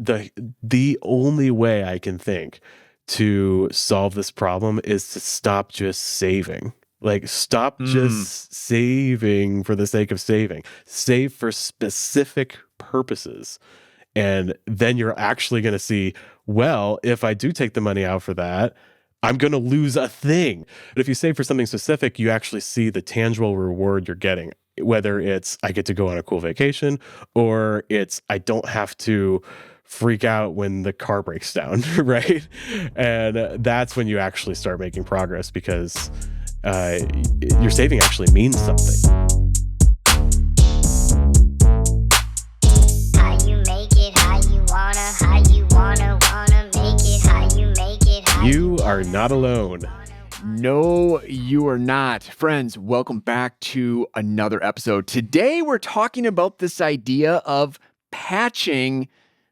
the only way I can think to solve this problem is to stop just saving. Like, stop just saving for the sake of saving. Save for specific purposes. And then you're actually going to see, well, if I do take the money out for that, I'm going to lose a thing. But if you save for something specific, you actually see the tangible reward you're getting, whether it's I get to go on a cool vacation, or it's I don't have to freak out when the car breaks down, right? And that's when you actually start making progress, because your saving actually means something. How you make it, how you wanna make it, how you make it. You are not alone. No, you are not. Friends, welcome back to another episode. Today, we're talking about this idea of patching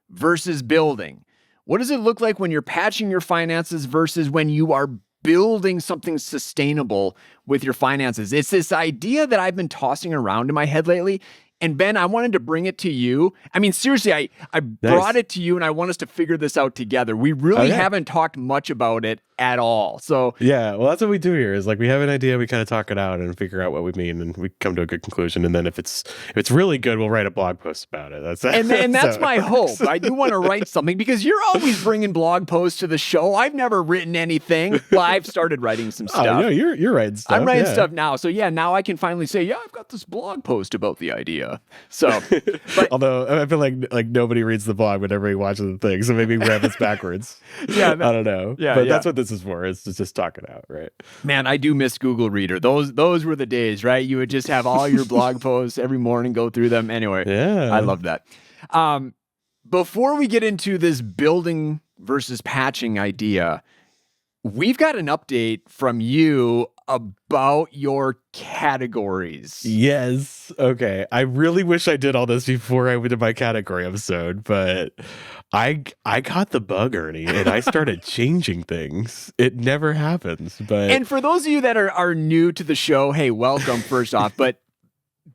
versus building. What does it look like when you're patching your finances versus when you are building something sustainable with your finances? It's this idea that I've been tossing around in my head lately. And Ben, I wanted to bring it to you. I mean, seriously, I brought it to you, and I want us to figure this out together. We really haven't talked much about it at all. So yeah, well, that's what we do here. Is like we have an idea, we kind of talk it out and figure out what we mean, and we come to a good conclusion. And then if it's really good, we'll write a blog post about it. That's my hope. I do want to write something, because you're always bringing blog posts to the show. I've never written anything. Well, I've started writing some stuff. Oh, no, you're writing stuff. I'm writing stuff now. So yeah, now I can finally say, yeah, I've got this blog post about the idea. So, but, although I feel like nobody reads the blog when everybody watches the thing, so maybe grab this backwards. Yeah, I don't know. Yeah, but that's what this is for. It's to just talk it out, right? Man, I do miss Google Reader. Those were the days, right? You would just have all your blog posts every morning, go through them. Anyway, yeah, I love that. Before we get into this building versus patching idea, we've got an update from you about your categories. Yes. Okay. I really wish I did all this before I did my category episode, but I got the bug, Ernie, and I started changing things. It never happens. And for those of you that are new to the show, hey, welcome first off. But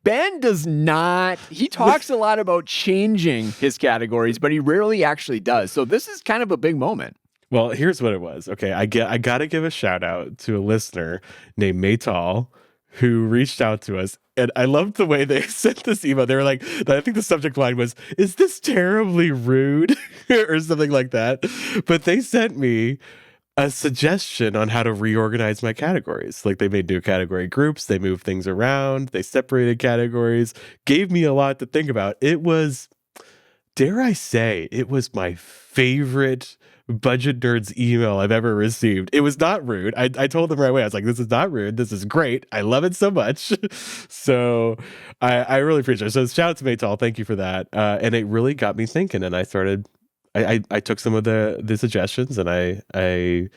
Ben does not, he talks a lot about changing his categories, but he rarely actually does. So this is kind of a big moment. Well, here's what it was. Okay, I got to give a shout out to a listener named Maytal who reached out to us. And I loved the way they sent this email. They were like, I think the subject line was, "Is this terribly rude?" or something like that. But they sent me a suggestion on how to reorganize my categories. Like, they made new category groups, they moved things around, they separated categories, gave me a lot to think about. It was, dare I say, it was my favorite Budget Nerds email I've ever received. It was not rude. I told them right away. I was like, this is not rude. This is great. I love it so much. So I really appreciate it. So shout out to Maytal. Thank you for that. And it really got me thinking. And I started, I took some of the suggestions, and I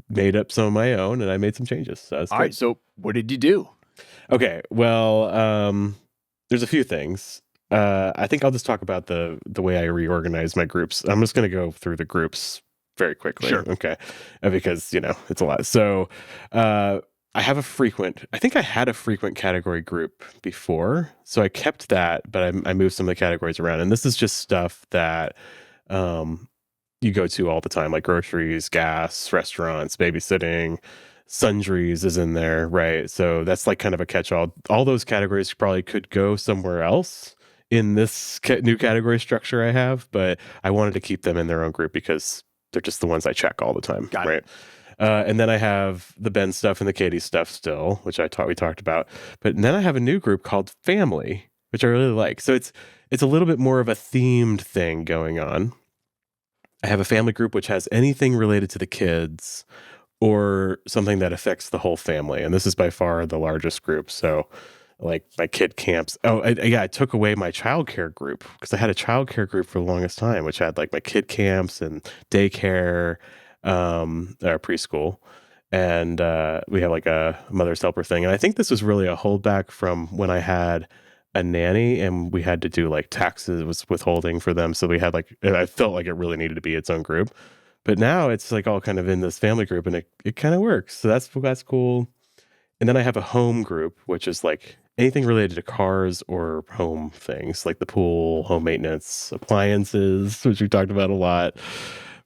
made up some of my own, and I made some changes. So all right. So what did you do? Okay. Well, there's a few things. I think I'll just talk about the way I reorganize my groups. I'm just going to go through the groups very quickly. Sure. Okay. Because, it's a lot. So I have I think I had a frequent category group before. So I kept that, but I moved some of the categories around. And this is just stuff that you go to all the time, like groceries, gas, restaurants, babysitting. Sundries is in there, right? So that's like kind of a catch-all. All those categories probably could go somewhere else in this new category structure I have, but I wanted to keep them in their own group because they're just the ones I check all the time. Got right? And then I have the Ben stuff and the Katie stuff still, which we talked about. But then I have a new group called Family, which I really like. So it's a little bit more of a themed thing going on. I have a family group which has anything related to the kids or something that affects the whole family. And this is by far the largest group. So like my kid camps. Oh, I took away my childcare group because I had a childcare group for the longest time, which had like my kid camps and daycare, preschool. And we have like a mother's helper thing. And I think this was really a holdback from when I had a nanny and we had to do like taxes was withholding for them. So we had I felt like it really needed to be its own group. But now it's like all kind of in this family group, and it kind of works. So that's cool. And then I have a home group, which is like anything related to cars or home things like the pool, home maintenance, appliances, which we talked about a lot.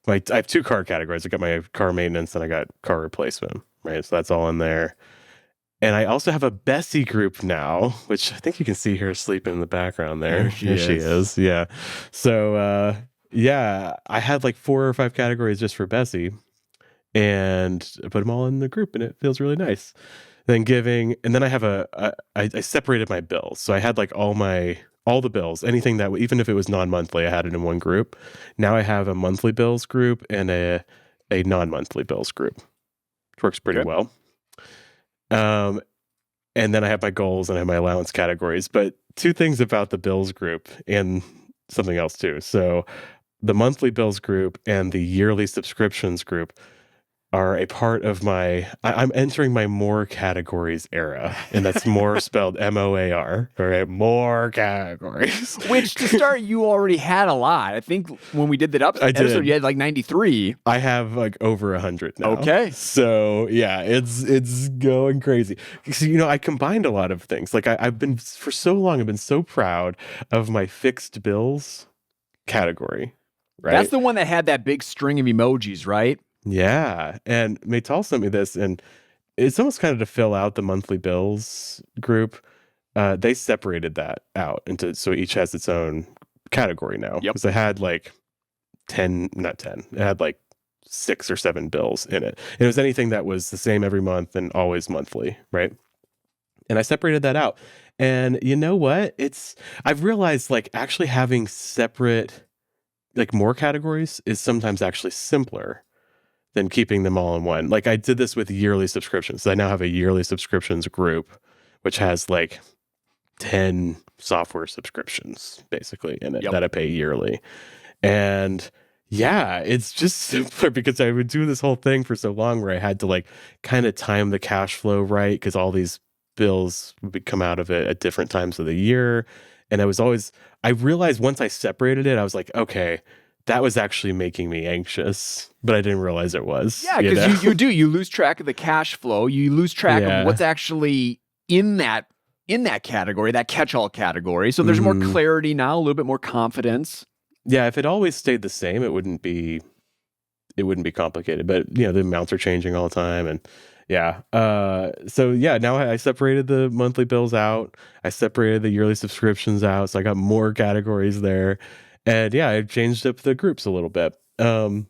I have 2 car categories. I got my car maintenance and I got car replacement, right? So that's all in there. And I also have a Bessie group now, which I think you can see her sleeping in the background there. There she is. Yeah. So, yeah, I had like 4 or 5 categories just for Bessie, and I put them all in the group, and it feels really nice. And then I have I separated my bills. So I had like all the bills, anything that, even if it was non-monthly, I had it in one group. Now I have a monthly bills group and a non-monthly bills group, which works pretty well. And then I have my goals and I have my allowance categories. But 2 things about the bills group and something else too. So the monthly bills group and the yearly subscriptions group are a part of I'm entering my more categories era, and that's more spelled MOAR. All right, more categories. Which, to start, you already had a lot. I think when we did that episode, you had like 93. I have like over 100 now. Okay. So yeah, it's going crazy. So, I combined a lot of things. Like I've been, for so long, I've been so proud of my fixed bills category. Right. That's the one that had that big string of emojis, right? Yeah. And Maytal sent me this, and it's almost kind of to fill out the monthly bills group. They separated that out so each has its own category now. Yep. Because I had like 10, not 10, it had like 6 or 7 bills in it. And it was anything that was the same every month and always monthly, right? And I separated that out. And you know what? I've realized like actually having separate, like more categories is sometimes actually simpler than keeping them all in one. Like I did this with yearly subscriptions. I now have a yearly subscriptions group, which has like 10 software subscriptions basically in it that I pay yearly. And yeah, it's just simpler because I would do this whole thing for so long where I had to like kind of time the cash flow right, because all these bills would come out of it at different times of the year. And I realized once I separated it, I was like, okay, that was actually making me anxious, but I didn't realize it was. Yeah, because you lose track of the cash flow. You lose track of what's actually in that category, that catch-all category. So there's more clarity now, a little bit more confidence. Yeah, if it always stayed the same, it wouldn't be complicated. But the amounts are changing all the time, and yeah. So yeah, now I separated the monthly bills out. I separated the yearly subscriptions out, so I got more categories there. And yeah, I've changed up the groups a little bit. But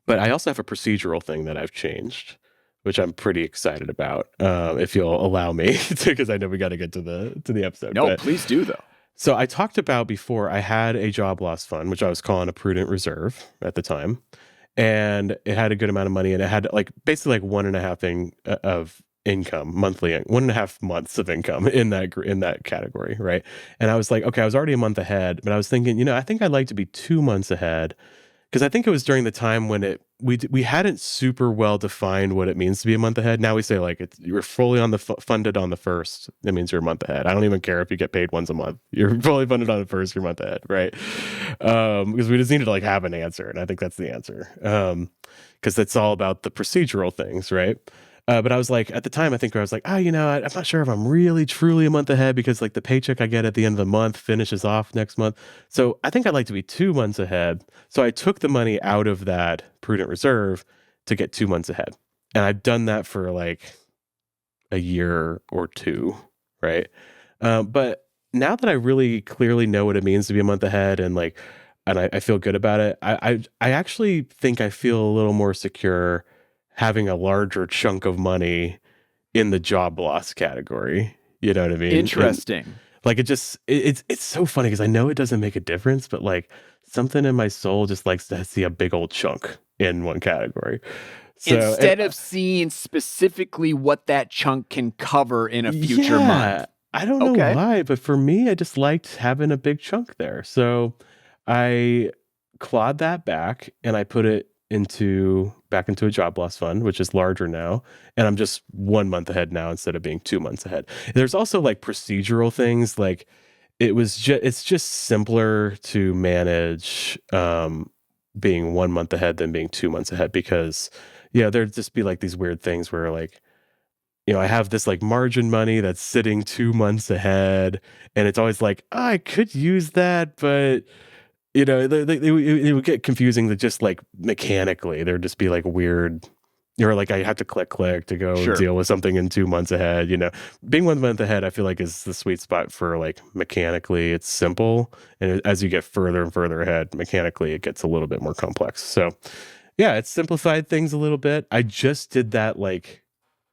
I also have a procedural thing that I've changed, which I'm pretty excited about. If you'll allow me to, because I know we got to get to the episode. No, please do though. So I talked about before, I had a job loss fund, which I was calling a prudent reserve at the time. And it had a good amount of money, and it had like basically like 1.5 of income monthly, 1.5 months of income in that category, right? And I was like, okay, I was already a month ahead, but I was thinking, I think I'd like to be 2 months ahead, because I think it was during the time when we hadn't super well defined what it means to be a month ahead. Now we say like you're fully funded on the first. That means you're a month ahead. I don't even care if you get paid once a month. You're fully funded on the first. You're a month ahead, right? Because we just need to like have an answer, and I think that's the answer. Because it's all about the procedural things, right? But I was like, at the time, I was like, I'm not sure if I'm really truly a month ahead, because like the paycheck I get at the end of the month finishes off next month. So I think I'd like to be 2 months ahead. So I took the money out of that prudent reserve to get 2 months ahead. And I've done that for like a year or 2, right? But now that I really clearly know what it means to be a month ahead, and I feel good about it, I actually think I feel a little more secure having a larger chunk of money in the job loss category. You know what I mean? Interesting. And like it's so funny, because I know it doesn't make a difference, but like something in my soul just likes to see a big old chunk in one category. So instead of seeing specifically what that chunk can cover in a future month. I don't know why, but for me, I just liked having a big chunk there. So I clawed that back and I put it back into a job loss fund, which is larger now. And I'm just 1 month ahead now instead of being 2 months ahead. There's also like procedural things. Like it's just simpler to manage being 1 month ahead than being 2 months ahead, because there'd just be like these weird things where like I have this like margin money that's sitting 2 months ahead, and it's always like, oh, I could use that, but it would get confusing to just like mechanically. There'd just be like weird, like I have to click to go Sure. deal with something in 2 months ahead. Being 1 month ahead, I feel like is the sweet spot for like mechanically. It's simple, and as you get further and further ahead, mechanically it gets a little bit more complex. So, yeah, it's simplified things a little bit. I just did that like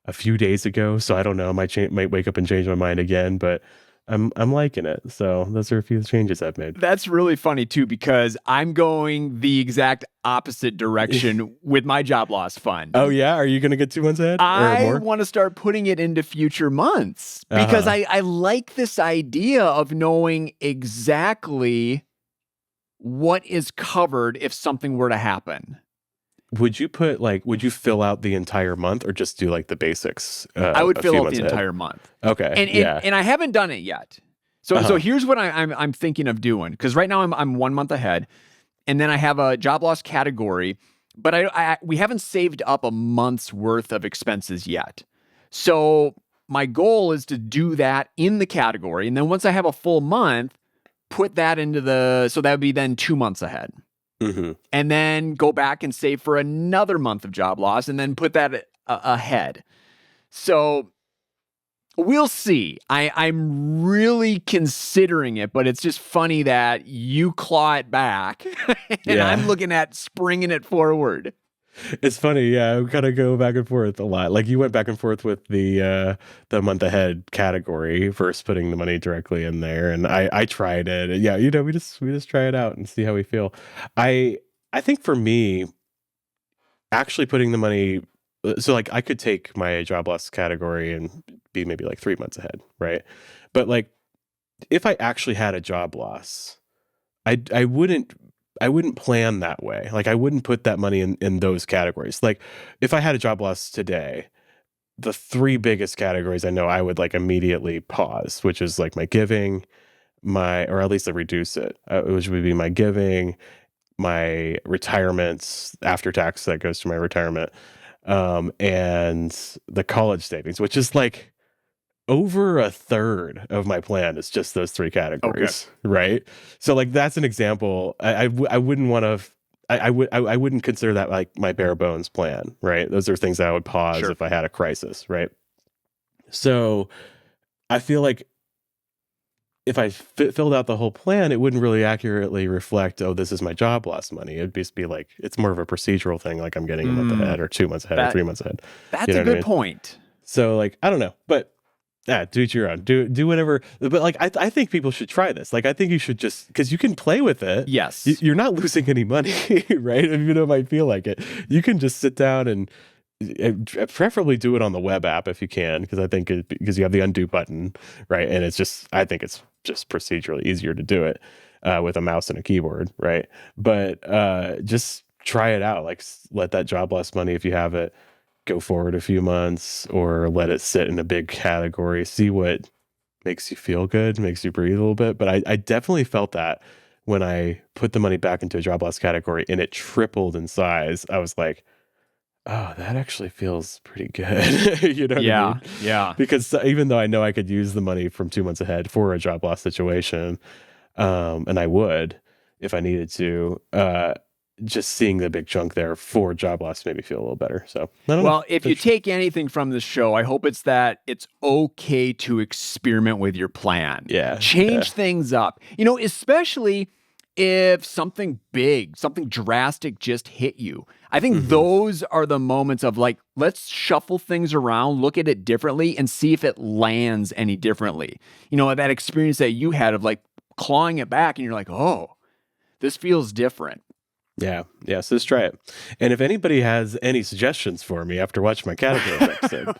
a few days ago, so I don't know. Might wake up and change my mind again, but I'm liking it. So those are a few changes I've made. That's really funny too, because I'm going the exact opposite direction with my job loss fund. Oh yeah, are you going to get 2 months ahead or I more? want to start putting it into future months because I like this idea of knowing exactly what is covered if something were to happen. Would you fill out the entire month or just do like the basics? I would a fill few out months the ahead? entire month. Okay. And I haven't done it yet. So here's what I'm thinking of doing, because right now I'm 1 month ahead, and then I have a job loss category, but we haven't saved up a month's worth of expenses yet. So my goal is to do that in the category, and then once I have a full month, put that so that would be then 2 months ahead. Mm-hmm. And then go back and save for another month of job loss and then put that ahead. So we'll see. I'm really considering it, but it's just funny that you claw it back and I'm looking at springing it forward. It's funny, yeah. We kind of go back and forth a lot. Like you went back and forth with the month ahead category, first putting the money directly in there, and I tried it. And yeah, we just try it out and see how we feel. I think for me, actually putting the money, so like I could take my job loss category and be maybe like 3 months ahead, right? But like if I actually had a job loss, I wouldn't plan that way. Like I wouldn't put that money in those categories. Like if I had a job loss today, the three biggest categories I know I would like immediately pause, which is like my giving, or at least reduce it, which would be my giving, my retirements after tax that goes to my retirement, and the college savings, which is like over a third of my plan is just those three categories, right? So like that's an example. I wouldn't want to. I wouldn't consider that like my bare bones plan, right? Those are things that I would pause if I had a crisis, right? So I feel like if I filled out the whole plan, it wouldn't really accurately reflect, oh, this is my job loss money. It'd just be like, it's more of a procedural thing, like I'm getting a month ahead or 2 months ahead or 3 months ahead. That's a good point. So like, I don't know, but do it your own. Do whatever. But like, I think people should try this. Like, I think you should just, because you can play with it. Yes. You're not losing any money, right? Even though it might feel like it. You can just sit down and preferably do it on the web app if you can, because I think because you have the undo button, right? And I think it's just procedurally easier to do it with a mouse and a keyboard, right? But just try it out. Like, let that job loss money, if you have it, go forward a few months, or let it sit in a big category. See what makes you feel good, makes you breathe a little bit. But I definitely felt that when I put the money back into a job loss category and it tripled in size. I was like, oh, that actually feels pretty good. You know what I mean? Yeah. Because even though I know I could use the money from 2 months ahead for a job loss situation, and I would if I needed to, just seeing the big chunk there for job loss made me feel a little better. So, I don't know. If you take anything from this show, I hope it's that it's okay to experiment with your plan. Yeah. Change things up. Especially if something big, something drastic just hit you. I think those are the moments of like, let's shuffle things around, look at it differently, and see if it lands any differently. That experience that you had of like clawing it back and you're like, oh, this feels different. Yeah. So just try it. And if anybody has any suggestions for me after watching my category episode,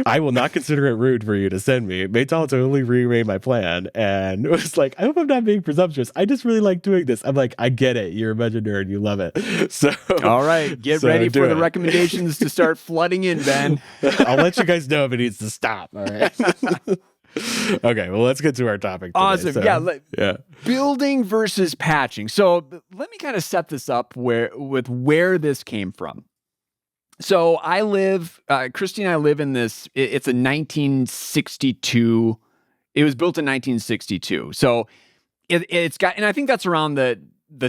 I will not consider it rude for you to send me. Maytal totally remade my plan and it was like, I hope I'm not being presumptuous. I just really like doing this. I'm like, I get it. You're a budget nerd. You love it. So, all right, get ready for the recommendations to start flooding in, Ben. I'll let you guys know if it needs to stop. All right. Okay, well, let's get to our topic today. Awesome. So, yeah. Building versus patching. So let me kind of set this up with where this came from. So I live, Christy and I live in this, it's a 1962, it was built in 1962. So it's got, and I think that's around the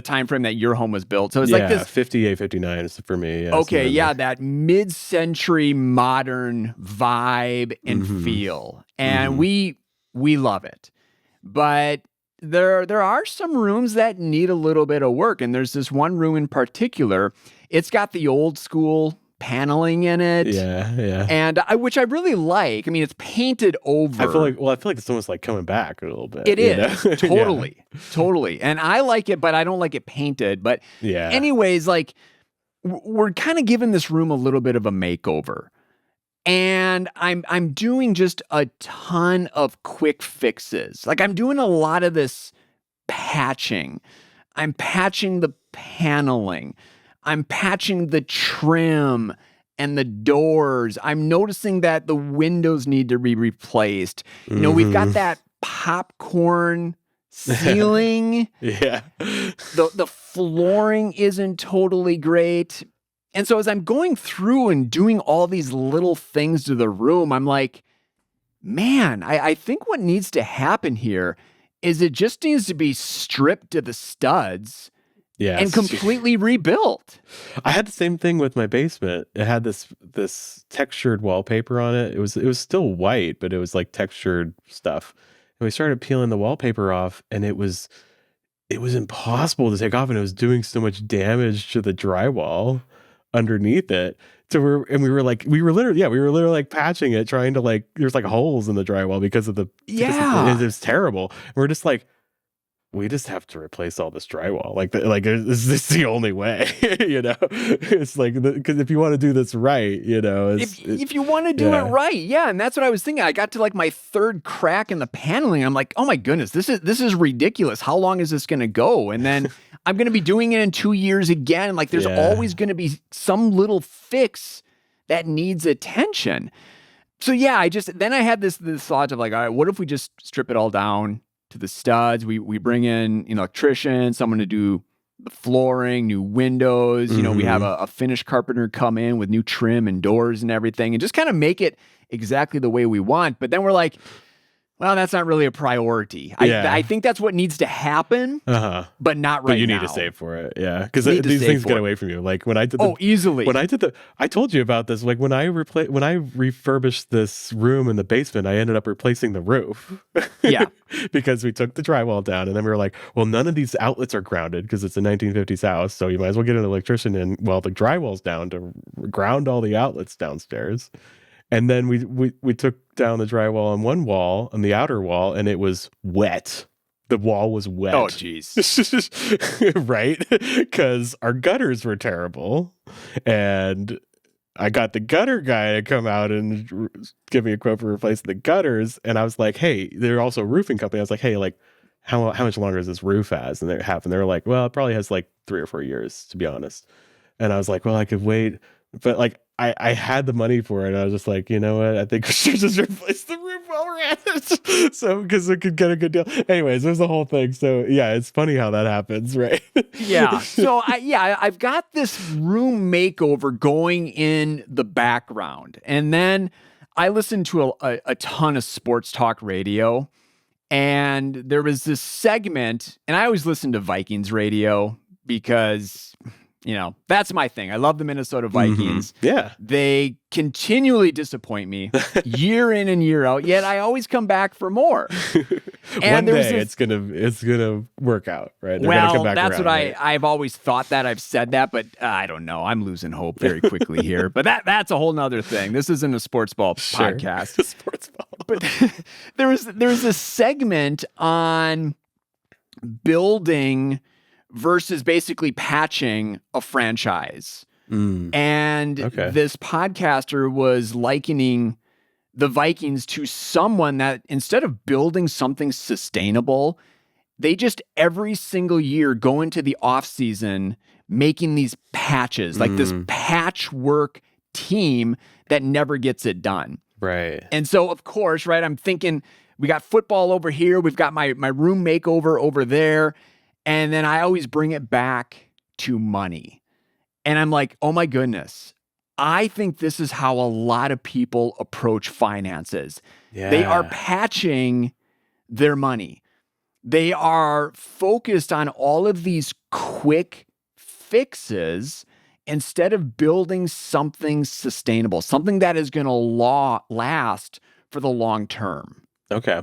time frame that your home was built. So it's like this 58, 59 is for me. Yeah, okay, yeah, that mid-century modern vibe and Mhm. feel. And Mhm. we love it. But there are some rooms that need a little bit of work, and there's this one room in particular. It's got the old school paneling in it, Yeah. and which I really like. I mean, it's painted over. I feel like it's almost like coming back a little bit. It you know? is totally. And I like it, but I don't like it painted. But Yeah. anyways, like we're kind of giving this room a little bit of a makeover. And I'm doing just a ton of quick fixes. Like I'm doing a lot of this patching. I'm patching the paneling. I'm patching the trim and the doors. I'm noticing that the windows need to be replaced. You know, we've got Mhm. that popcorn ceiling. Yeah. The flooring isn't totally great. And so as I'm going through and doing all these little things to the room, I'm like, man, I think what needs to happen here is it just needs to be stripped to the studs Yeah. and completely rebuilt. I had the same thing with my basement. It had this textured wallpaper on it. It was still white, but it was like textured stuff. And we started peeling the wallpaper off, and it was impossible to take off, and it was doing so much damage to the drywall underneath it. So we were literally like patching it, trying to like there's like holes in the drywall because of it was terrible. And we're just like, we just have to replace all this drywall. This is the only way, you know? It's like, because if you want to do this right, you know, if you want to do it right. Yeah. And that's what I was thinking. I got to like my third crack in the paneling. I'm like, oh my goodness, this is ridiculous. How long is this going to go? And then I'm going to be doing it in 2 years again. Like there's always going to be some little fix that needs attention. So yeah, then I had this thought of like, all right, what if we just strip it all down to the studs? We bring in an electrician, someone to do the flooring, new windows. You know, we have a finished carpenter come in with new trim and doors and everything, and just kind of make it exactly the way we want. But then we're like, well, that's not really a priority. I think that's what needs to happen, but not right now. But you need to save for it, yeah, because these things get away from you. Like when I did easily. When I told you about this. Like when I refurbished this room in the basement, I ended up replacing the roof. Yeah, because we took the drywall down, and then we were like, well, none of these outlets are grounded because it's a 1950s house, so you might as well get an electrician in while the drywall's down to ground all the outlets downstairs. And then we took down the drywall on one wall, on the outer wall, and it was wet. The wall was wet. Oh, geez. Right? Because our gutters were terrible. And I got the gutter guy to come out and give me a quote for replacing the gutters. And I was like, hey, they're also a roofing company. I was like, hey, like, how much longer is this roof has? And they were like, well, it probably has like 3 or 4 years, to be honest. And I was like, well, I could wait. But like, I had the money for it. And I was just like, you know what? I think we should just replace the roof while we're at it. So, because we could get a good deal. Anyways, there's the whole thing. So, yeah, it's funny how that happens, right? Yeah. So, I've got this room makeover going in the background. And then I listened to a ton of sports talk radio. And there was this segment, and I always listen to Vikings radio because, you know, that's my thing. I love the Minnesota Vikings. Mm-hmm. Yeah. They continually disappoint me year in and year out, yet I always come back for more. And one day it's gonna work out, right? They're gonna come back that's around, what right? I've always thought that. I've said that, but I don't know. I'm losing hope very quickly here. But that's a whole nother thing. This isn't a sports ball podcast. Sports ball. But there was a segment on building versus basically patching a franchise. And this podcaster was likening the Vikings to someone that instead of building something sustainable, they just every single year go into the off season making these patches, like this patchwork team that never gets it done. Right. And so, of course, right, I'm thinking we got football over here. We've got my room makeover over there. And then I always bring it back to money. And I'm like, oh my goodness, I think this is how a lot of people approach finances. Yeah. They are patching their money. They are focused on all of these quick fixes instead of building something sustainable, something that is going to last for the long term. Okay.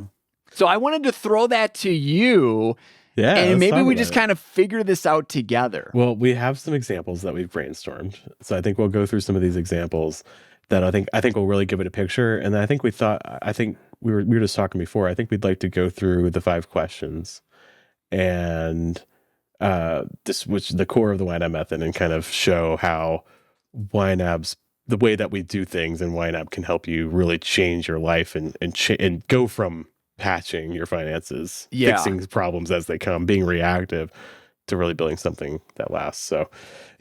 So I wanted to throw that to you, Yeah. and let's maybe talk we about just it. kind of figure this out together. Well, we have some examples that we've brainstormed. So I think we'll go through some of these examples that I think will really give it a picture. And I think we were just talking before. I think we'd like to go through the 5 questions and which the core of the YNAB method, and kind of show how the way that we do things in YNAB can help you really change your life and go from patching your finances, fixing problems as they come, being reactive, to really building something that lasts. So,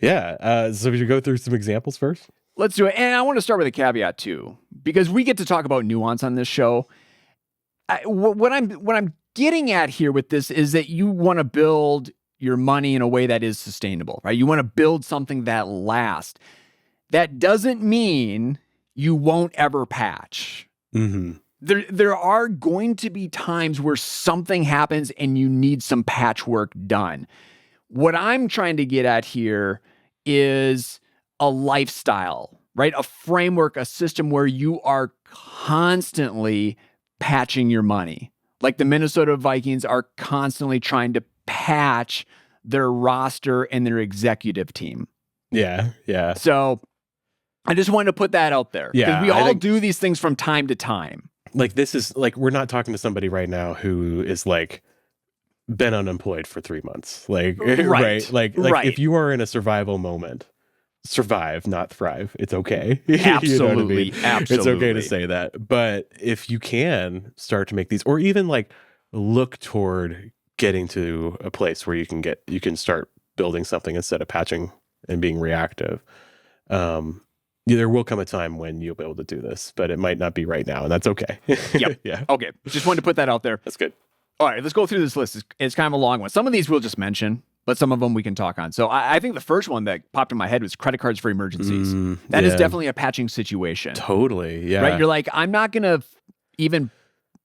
so we should go through some examples first. Let's do it. And I want to start with a caveat too, because we get to talk about nuance on this show. What I'm getting at here with this is that you want to build your money in a way that is sustainable, right? You want to build something that lasts. That doesn't mean you won't ever patch. Mm-hmm. There are going to be times where something happens and you need some patchwork done. What I'm trying to get at here is a lifestyle, right? A framework, a system where you are constantly patching your money. Like the Minnesota Vikings are constantly trying to patch their roster and their executive team. Yeah. Yeah. So I just wanted to put that out there. Yeah, Because we I all think- do these things from time to time. Like, this is like, we're not talking to somebody right now who is like been unemployed for 3 months. Like, right. Like Right. if you are in a survival moment, survive, not thrive. It's okay. Absolutely. You know what I mean? Absolutely. It's okay to say that. But if you can start to make these, or even like look toward getting to a place where you can start building something instead of patching and being reactive. There will come a time when you'll be able to do this, but it might not be right now, and that's okay. Yep. Yeah. Okay. Just wanted to put that out there. That's good. All right, let's go through this list. It's kind of a long one. Some of these we'll just mention, but some of them we can talk on. So I think the first one that popped in my head was credit cards for emergencies. That is definitely a patching situation. Totally. Yeah. Right? You're like, I'm not going to even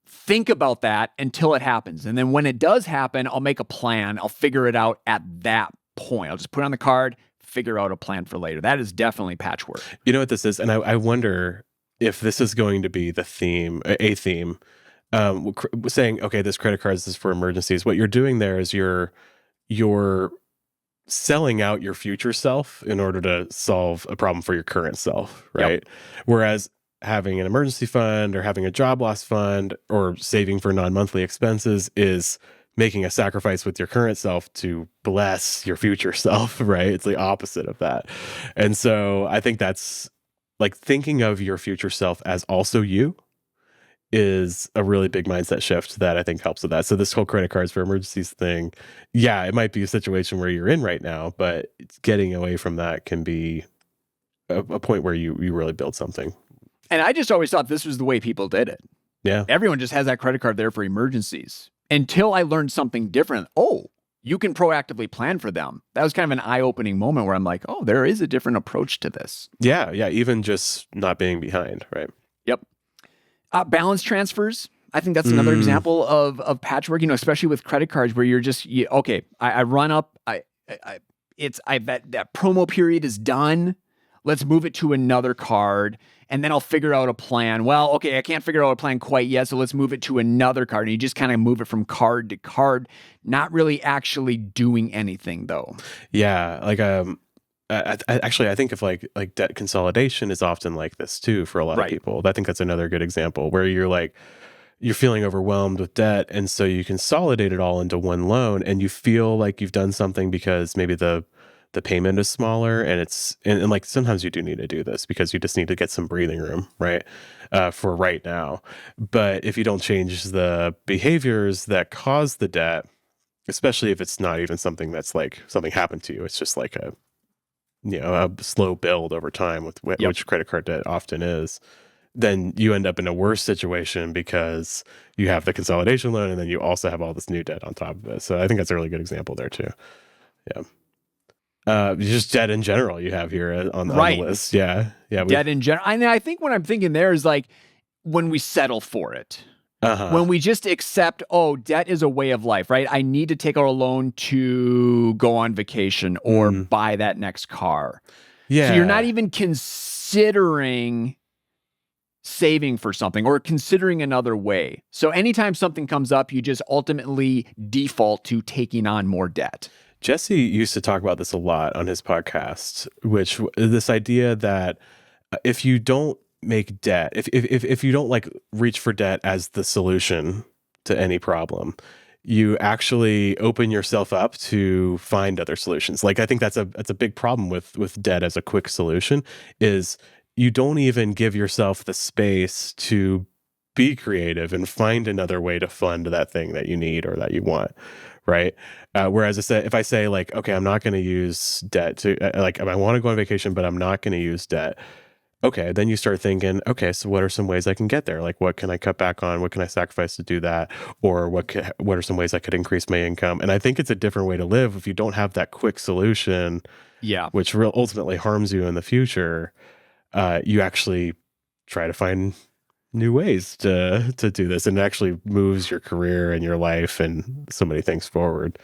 think about that until it happens. And then when it does happen, I'll make a plan. I'll figure it out at that point. I'll just put it on the card, figure out a plan for later. That is definitely patchwork. You know what this is? And I wonder if this is going to be the theme, a theme, saying, okay, this credit card is for emergencies. What you're doing there is you're selling out your future self in order to solve a problem for your current self, right? Yep. Whereas having an emergency fund or having a job loss fund or saving for non-monthly expenses is making a sacrifice with your current self to bless your future self, right? It's the opposite of that. And so I think that's like thinking of your future self as also you is a really big mindset shift that I think helps with that. So this whole credit cards for emergencies thing, yeah, it might be a situation where you're in right now, but it's getting away from that can be a point where you really build something. And I just always thought this was the way people did it. Yeah. Everyone just has that credit card there for emergencies. Until I learned something different. Oh, you can proactively plan for them. That was kind of an eye-opening moment where I'm like, oh, there is a different approach to this. Yeah. Yeah. Even just not being behind, right? Yep. Balance transfers. I think that's another example of patchwork, especially with credit cards where you're just, okay, I run up, that promo period is done. Let's move it to another card. And then I'll figure out a plan. Well, okay, I can't figure out a plan quite yet, so let's move it to another card. And you just kind of move it from card to card, not really actually doing anything, though. Yeah, like I think of like debt consolidation is often like this too for a lot of people. I think that's another good example where you're feeling overwhelmed with debt, and so you consolidate it all into one loan, and you feel like you've done something because maybe the payment is smaller, and and like sometimes you do need to do this because you just need to get some breathing room, right? For right now. But if you don't change the behaviors that cause the debt, especially if it's not even something that's like something happened to you, it's just like a slow build over time with which credit card debt often is, then you end up in a worse situation because you have the consolidation loan and then you also have all this new debt on top of it. So I think that's a really good example there too. Yeah. Just debt in general you have here on the Right. list. Yeah. Yeah. Debt in general. And I think what I'm thinking there is like when we settle for it, Uh-huh. when we just accept, oh, debt is a way of life, right? I need to take out a loan to go on vacation or buy that next car. Yeah. So you're not even considering saving for something or considering another way. So anytime something comes up, you just ultimately default to taking on more debt. Jesse used to talk about this a lot on his podcast, which this idea that if you don't make debt, if you don't like reach for debt as the solution to any problem, you actually open yourself up to find other solutions. Like I think that's a big problem with debt as a quick solution is you don't even give yourself the space to be creative and find another way to fund that thing that you need or that you want. Right. Whereas if I say like, okay, I'm not going to use debt to like, I want to go on vacation, but I'm not going to use debt. Okay. Then you start thinking, okay, so what are some ways I can get there? Like, what can I cut back on? What can I sacrifice to do that? Or what are some ways I could increase my income? And I think it's a different way to live if you don't have that quick solution, which ultimately harms you in the future. You actually try to find new ways to do this, and it actually moves your career and your life and so many things forward.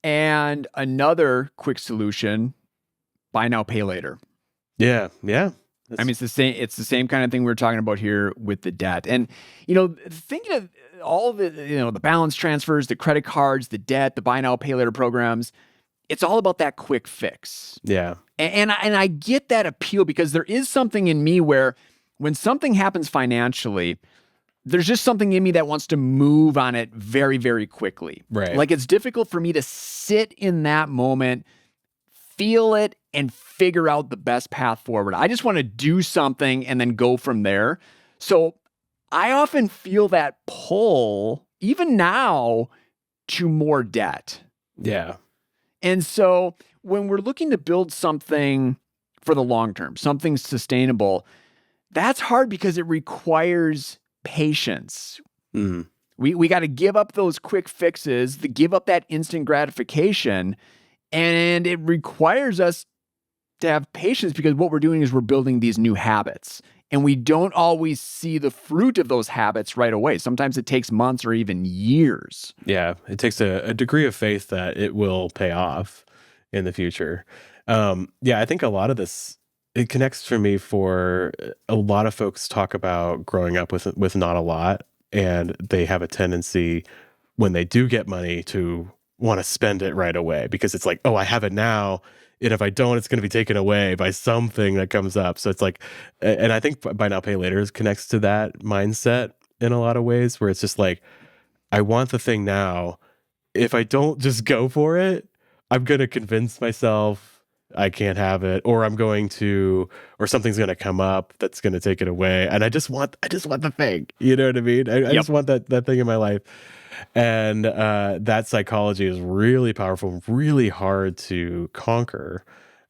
And another quick solution, buy now, pay later. Yeah. I mean, it's the same kind of thing we were talking about here with the debt. And, thinking of all the, the balance transfers, the credit cards, the debt, the buy now, pay later programs, it's all about that quick fix. Yeah. And I get that appeal because there is something in me where when something happens financially, there's just something in me that wants to move on it very, very quickly. Right. Like it's difficult for me to sit in that moment, feel it, and figure out the best path forward. I just want to do something and then go from there. So I often feel that pull, even now, to more debt. Yeah. And so when we're looking to build something for the long term, something sustainable, that's hard because it requires patience. Mm. We got to give up those quick fixes, give up that instant gratification, and it requires us to have patience because what we're doing is we're building these new habits, and we don't always see the fruit of those habits right away. Sometimes it takes months or even years. Yeah, it takes a degree of faith that it will pay off in the future. I think a lot of this, it connects for me for a lot of folks talk about growing up with not a lot, and they have a tendency when they do get money to want to spend it right away because it's like, oh, I have it now, and if I don't, it's going to be taken away by something that comes up. So it's like, and I think buy now, pay later connects to that mindset in a lot of ways where it's just like, I want the thing now. If I don't just go for it, I'm going to convince myself I can't have it, or or something's going to come up that's going to take it away. And I just want the thing, you know what I mean? I just want that thing in my life. And that psychology is really powerful, really hard to conquer.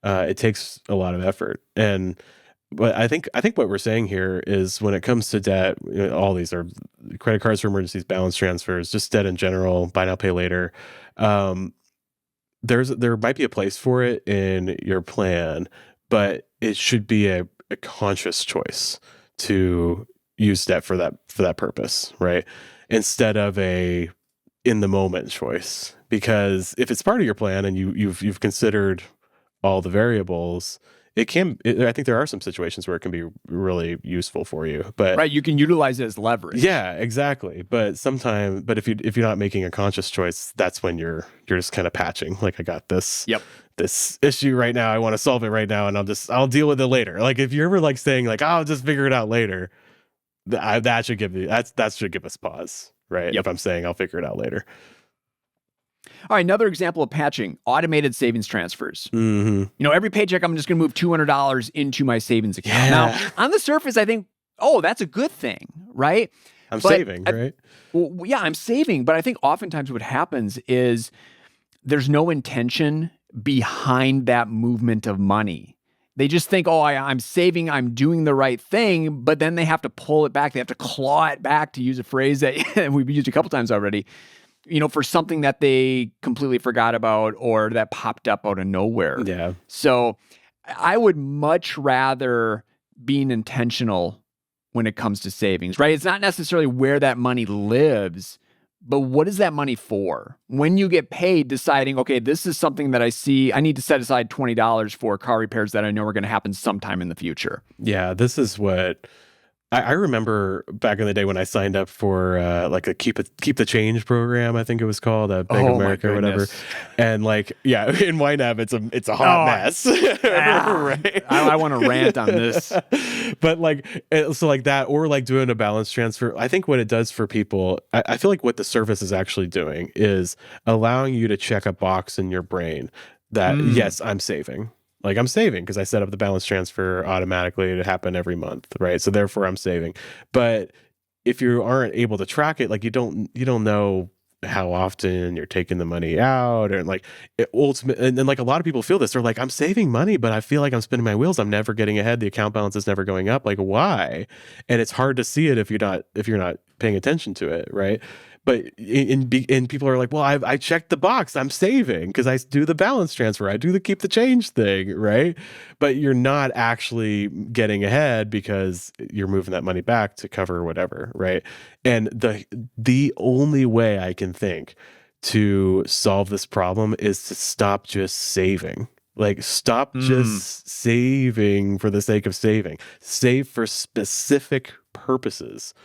It takes a lot of effort. But I think what we're saying here is when it comes to debt, all these are credit cards for emergencies, balance transfers, just debt in general, buy now, pay later. There might be a place for it in your plan, but it should be a conscious choice to use debt for that purpose, right? Instead of a in the moment choice. Because if it's part of your plan and you've considered all the variables, I think there are some situations where it can be really useful for you, but right, you can utilize it as leverage. Yeah, exactly. But if you're not making a conscious choice, that's when you're just kind of patching. Like I got this issue right now, I want to solve it right now, and I'll deal with it later. Like if you're ever like saying like I'll just figure it out later, that should give us pause, right? If I'm saying I'll figure it out later. All right, another example of patching, automated savings transfers. Mm-hmm. Every paycheck, I'm just going to move $200 into my savings account. Yeah. Now, on the surface, I think, oh, that's a good thing, right? I'm saving, right? Well, yeah, I'm saving. But I think oftentimes what happens is there's no intention behind that movement of money. They just think, oh, I'm saving, I'm doing the right thing, but then they have to pull it back. They have to claw it back, to use a phrase that we've used a couple times already. for something that they completely forgot about or that popped up out of nowhere. Yeah. So I would much rather being intentional when it comes to savings, right? It's not necessarily where that money lives, but what is that money for? When you get paid, deciding, okay, this is something that I see, I need to set aside $20 for car repairs that I know are going to happen sometime in the future. Yeah, this is what I remember back in the day when I signed up for like a keep the change program. I think it was called Bank of America or whatever. And like, yeah, in YNAB, it's a hot mess. Right? I want to rant on this. But like, so like that, or like doing a balance transfer. I think what it does for people, I feel like what the service is actually doing is allowing you to check a box in your brain that yes, I'm saving. Like I'm saving because I set up the balance transfer automatically to happen every month, right? So therefore I'm saving. But if you aren't able to track it, like you don't know how often you're taking the money out, or like and then like a lot of people feel this. They're like, I'm saving money, but I feel like I'm spinning my wheels. I'm never getting ahead. The account balance is never going up. Like why? And it's hard to see it if you're not paying attention to it, right? But and people are like, well, I checked the box. I'm saving because I do the balance transfer. I do the keep the change thing, right? But you're not actually getting ahead because you're moving that money back to cover whatever, right? And the only way I can think to solve this problem is to stop just saving. Like stop just saving for the sake of saving. Save for specific purposes.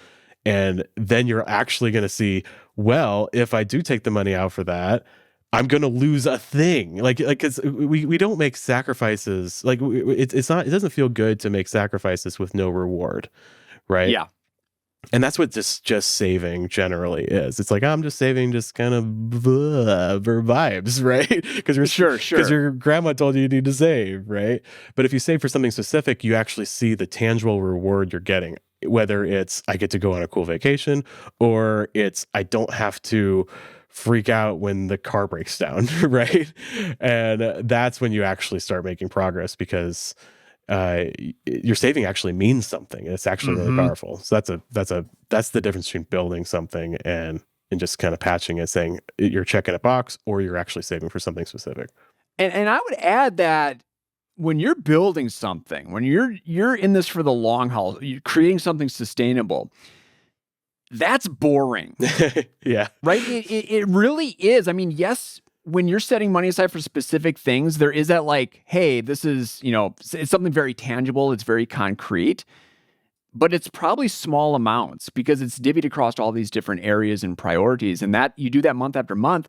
And then you're actually going to see, well, if I do take the money out for that, I'm going to lose a thing. Like, cause we don't make sacrifices. Like it doesn't feel good to make sacrifices with no reward. Right. Yeah. And that's what just saving generally is. It's like, I'm just saving just kind of for vibes, right? Because because your grandma told you need to save, right? But if you save for something specific, you actually see the tangible reward you're getting, whether it's I get to go on a cool vacation or it's I don't have to freak out when the car breaks down, right? And that's when you actually start making progress because your saving actually means something. It's actually really powerful. So that's the difference between building something and just kind of patching it, saying you're checking a box or you're actually saving for something specific. And I would add that when you're building something, when you're in this for the long haul, you're creating something sustainable, that's boring. Yeah. Right? It really is. I mean, yes, when you're setting money aside for specific things, there is that like, hey, this is, it's something very tangible. It's very concrete, but it's probably small amounts because it's divvied across all these different areas and priorities. And that you do that month after month,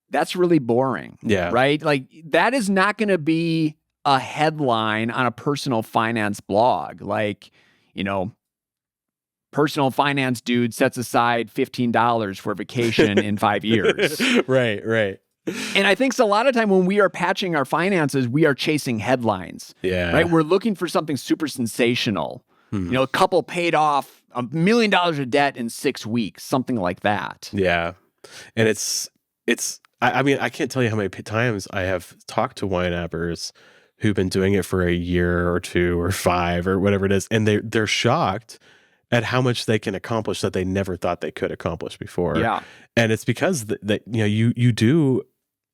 that's really boring. Yeah. Right? Like that is not going to be a headline on a personal finance blog. Like, personal finance dude sets aside $15 for vacation in 5 years. Right. And I think so a lot of time when we are patching our finances, we are chasing headlines. Yeah. Right? We're looking for something super sensational. A couple paid off $1 million of debt in 6 weeks, something like that. Yeah. And it's I mean, I can't tell you how many times I have talked to YNABers who've been doing it for a year or 2 or 5 or whatever it is, and they're shocked at how much they can accomplish that they never thought they could accomplish before. Yeah. And it's because that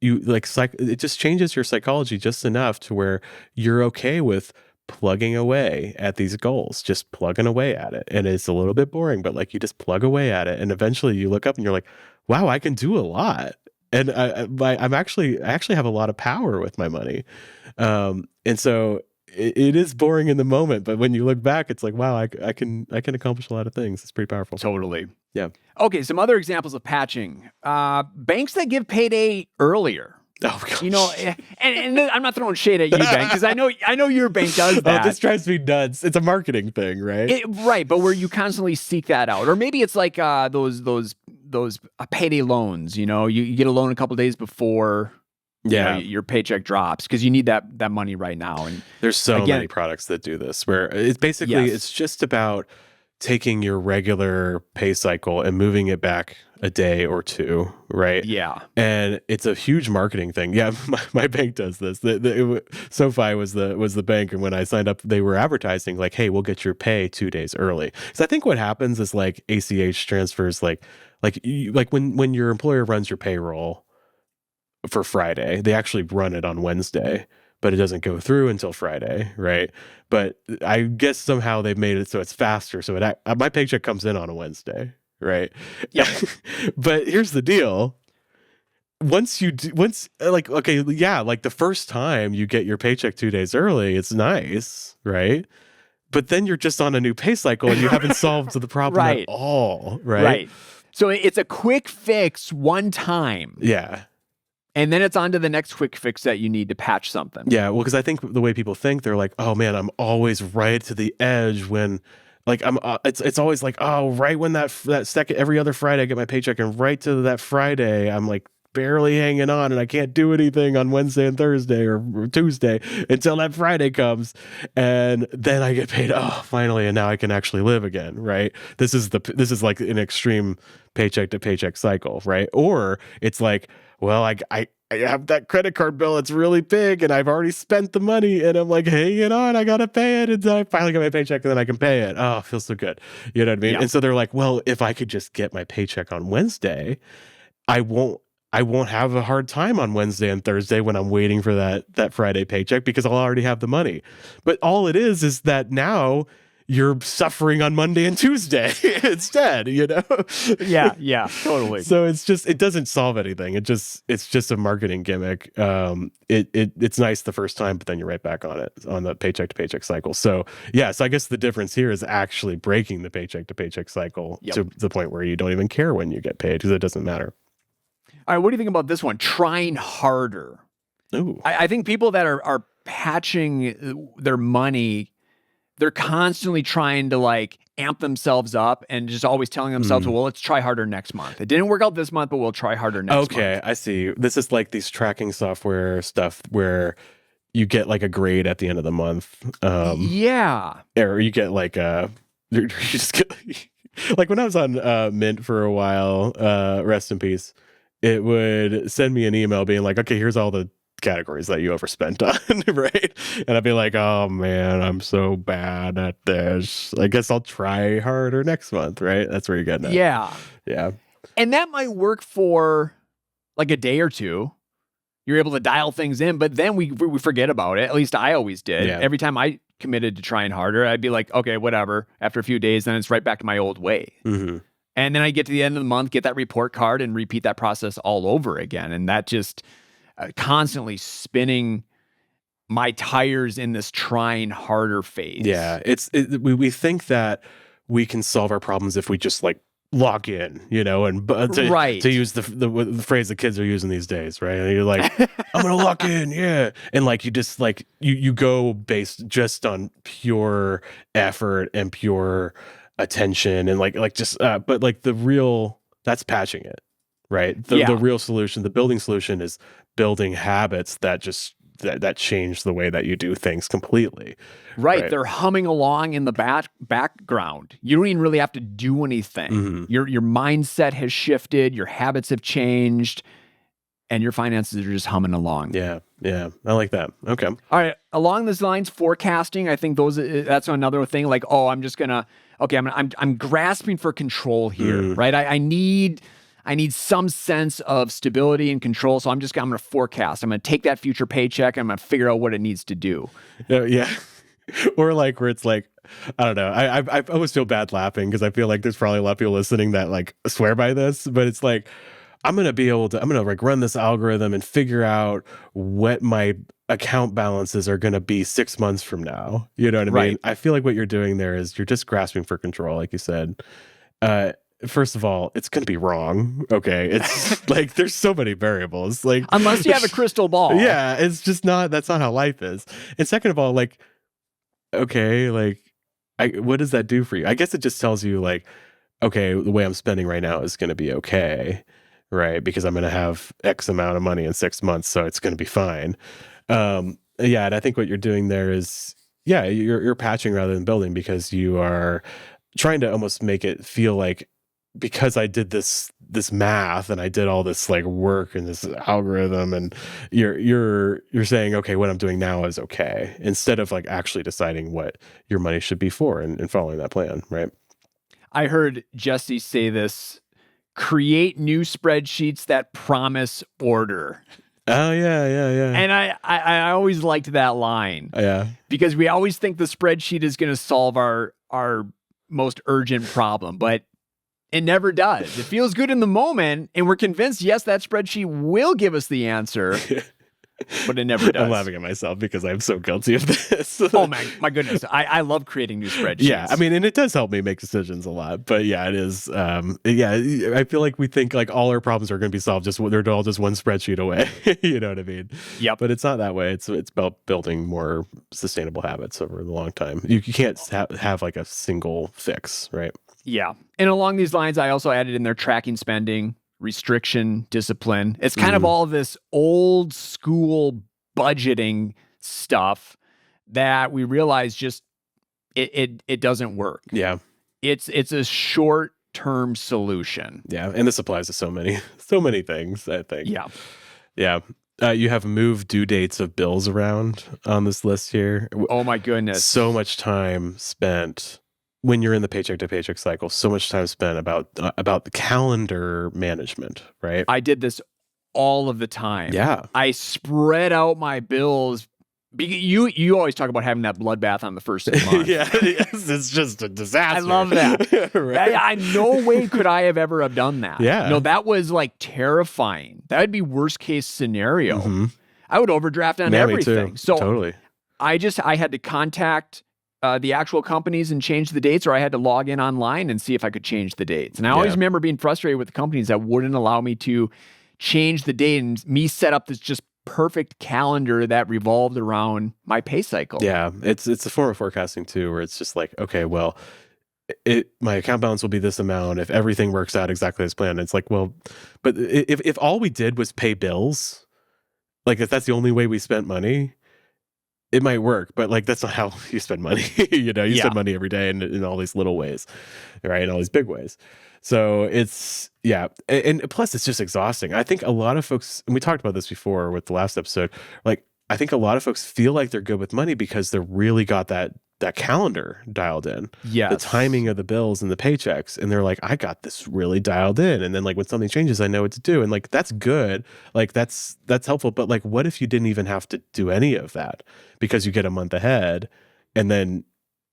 it just changes your psychology just enough to where you're okay with plugging away at these goals, just plugging away at it. And it's a little bit boring, but like you just plug away at it. And eventually you look up and you're like, wow, I can do a lot. And I actually have a lot of power with my money. And so it is boring in the moment, but when you look back, it's like, wow, I can accomplish a lot of things. It's pretty powerful. Totally. Yeah. Okay, some other examples of patching. Banks that give payday earlier. Oh, gosh. And I'm not throwing shade at you, bank, because I know your bank does that. Oh, this drives me nuts. It's a marketing thing, right? Right, but where you constantly seek that out, or maybe it's like those payday loans. You get a loan a couple days before. Yeah, your paycheck drops because you need that money right now. And there's so many products that do this, where it's basically it's just about taking your regular pay cycle and moving it back a day or two, right? Yeah. And it's a huge marketing thing. Yeah, my bank does this. SoFi was the bank, and when I signed up, they were advertising like, "Hey, we'll get your pay 2 days early." Because I think what happens is like ACH transfers like like when your employer runs your payroll for Friday, they actually run it on Wednesday, but it doesn't go through until Friday, right? But I guess somehow they've made it so it's faster. So my paycheck comes in on a Wednesday, right? Yep. But here's the deal. Okay, yeah, like the first time you get your paycheck 2 days early, it's nice, right? But then you're just on a new pay cycle and you haven't solved the problem Right. at all, right? Right. So it's a quick fix one time. Yeah. And then it's on to the next quick fix that you need to patch something. Yeah, well, because I think the way people think, they're like, oh man, I'm always right to the edge when, like, it's always like, oh, right when that second, every other Friday I get my paycheck, and right to that Friday, I'm like barely hanging on, and I can't do anything on Wednesday and Thursday or Tuesday until that Friday comes, and then I get paid. Oh, finally, and now I can actually live again, right? This is like an extreme paycheck to paycheck cycle, right? Or it's like, well, I have that credit card bill. It's really big and I've already spent the money and I'm like, hanging on, I got to pay it. And then I finally get my paycheck and then I can pay it. Oh, it feels so good. You know what I mean? Yeah. And so they're like, well, if I could just get my paycheck on Wednesday, I won't have a hard time on Wednesday and Thursday when I'm waiting for that Friday paycheck because I'll already have the money. But all it is that now you're suffering on Monday and Tuesday instead, you know? Yeah, totally. So it doesn't solve anything. It's just a marketing gimmick. It's nice the first time, but then you're right back on it, on the paycheck to paycheck cycle. So yeah, so I guess the difference here is actually breaking the paycheck to paycheck cycle to the point where you don't even care when you get paid because it doesn't matter. All right, what do you think about this one? Trying harder. Ooh. I think people that are patching their money, they're constantly trying to like amp themselves up and just always telling themselves, well, let's try harder next month. It didn't work out this month, but we'll try harder next month. Okay, I see. This is like these tracking software stuff where you get like a grade at the end of the month. Yeah. Or you get like you just get like when I was on Mint for a while, rest in peace, it would send me an email being like, okay, here's all the categories that you overspent on, right? And I'd be like, oh man, I'm so bad at this. I guess I'll try harder next month, right? That's where you're getting at. Yeah. Yeah. And that might work for like a day or two. You're able to dial things in, but then we forget about it. At least I always did. Yeah. Every time I committed to trying harder, I'd be like, okay, whatever. After a few days, then it's right back to my old way. Mm-hmm. And then I get to the end of the month, get that report card and repeat that process all over again. And that just constantly spinning my tires in this trying harder phase. Yeah. We think that we can solve our problems if we just like lock in, you know, and to use the phrase the kids are using these days, right? And you're like, I'm gonna lock in, yeah, and like you just like you go based just on pure effort and pure attention and like just but like that's patching it, right? The real solution, the building solution, is building habits that just that change the way that you do things completely. Right. They're humming along in the background. You don't even really have to do anything. Mm-hmm. Your mindset has shifted, your habits have changed, and your finances are just humming along. Yeah. I like that. Okay. All right. Along those lines, forecasting, I think that's another thing. Like, oh, I'm grasping for control here, right? I need some sense of stability and control. So I'm going to forecast. I'm going to take that future paycheck and I'm going to figure out what it needs to do. Yeah. Or like where it's like, I don't know. I always feel bad laughing because I feel like there's probably a lot of people listening that like swear by this, but it's like, I'm going to like run this algorithm and figure out what my account balances are going to be 6 months from now. You know what I mean? I feel like what you're doing there is you're just grasping for control, like you said. First of all, it's going to be wrong. Okay. It's like, there's so many variables. Like, unless you have a crystal ball. Yeah. It's just that's not how life is. And second of all, like, okay, like, what does that do for you? I guess it just tells you like, okay, the way I'm spending right now is going to be okay. Right. Because I'm going to have X amount of money in 6 months. So it's going to be fine. And I think what you're doing there is, you're patching rather than building because you are trying to almost make it feel like, because I did this math and I did all this like work and this algorithm, and you're saying, okay, what I'm doing now is okay, instead of like actually deciding what your money should be for and following that plan, right? I heard Jesse say this create new spreadsheets that promise order. Oh yeah. And I always liked that line Yeah. because we always think the spreadsheet is going to solve our most urgent problem, but it never does. It feels good in the moment, and we're convinced, yes, that spreadsheet will give us the answer, but it never does. I'm laughing at myself because I'm so guilty of this. Oh my goodness. I love creating new spreadsheets. Yeah, I mean, and it does help me make decisions a lot. But yeah, it is. I feel like we think like all our problems are going to be solved they're all just one spreadsheet away. You know what I mean? Yep. But it's not that way. It's about building more sustainable habits over the long time. You can't have like a single fix, right? Yeah. And along these lines, I also added in there tracking spending, restriction, discipline. It's kind of all this old school budgeting stuff that we realize just it doesn't work. Yeah. It's a short-term solution. Yeah. And this applies to so many things, I think. Yeah. Yeah. You have moved due dates of bills around on this list here. Oh my goodness. So much time spent when you're in the paycheck to paycheck cycle, so much time spent about the calendar management, right? I did this all of the time. Yeah. I spread out my bills. You always talk about having that bloodbath on the first of the month. Yeah, yes, it's just a disaster. I love that. Right? I no way could I have ever have done that. Yeah. No, that was like terrifying. That would be worst case scenario. I would overdraft on everything. Me too. So totally. I had to contact the actual companies and change the dates, or I had to log in online and see if I could change the dates. And I always remember being frustrated with the companies that wouldn't allow me to change the date and me set up this just perfect calendar that revolved around my pay cycle. Yeah, it's a form of forecasting too, where it's just like, okay, well, my account balance will be this amount if everything works out exactly as planned. It's like, well, but if all we did was pay bills, like if that's the only way we spent money, it might work, but like that's not how you spend money. You spend money every day in all these little ways, right? In all these big ways. So it's and plus it's just exhausting. I think a lot of folks, and we talked about this before with the last episode, like I think a lot of folks feel like they're good with money because they're really got that calendar dialed in. Yes. The timing of the bills and the paychecks. And they're like, I got this really dialed in. And then like when something changes, I know what to do. And like that's good. Like that's helpful. But like what if you didn't even have to do any of that because you get a month ahead and then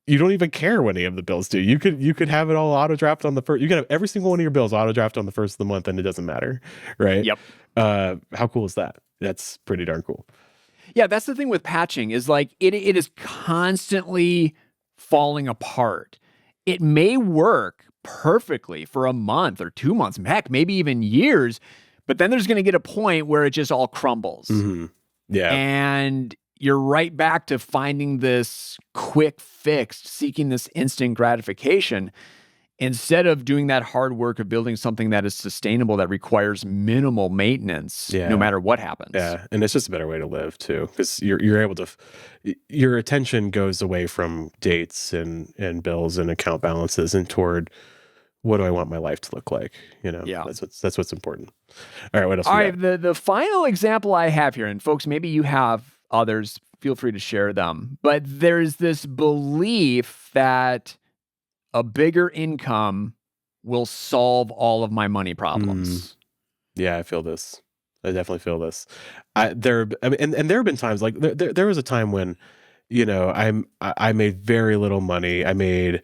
you don't even care when any of the bills do. You could have it all auto draft on the first. You could have every single one of your bills auto draft on the first of the month and it doesn't matter. Right. Yep. How cool is that? That's pretty darn cool. Yeah, that's the thing with patching is like it is constantly falling apart. It may work perfectly for a month or 2 months, heck, maybe even years, but then there's going to get a point where it just all crumbles. Yeah. And you're right back to finding this quick fix, seeking this instant gratification, instead of doing that hard work of building something that is sustainable, that requires minimal maintenance, no matter what happens. Yeah, and it's just a better way to live too, because you're able to, your attention goes away from dates and bills and account balances and toward what do I want my life to look like? Yeah. That's what's important. All right, what else? All right, the final example I have here, and folks, maybe you have others, feel free to share them, but there's this belief that a bigger income will solve all of my money problems. Yeah, I feel this. I definitely feel this. And there have been times like there was a time when, I made very little money. I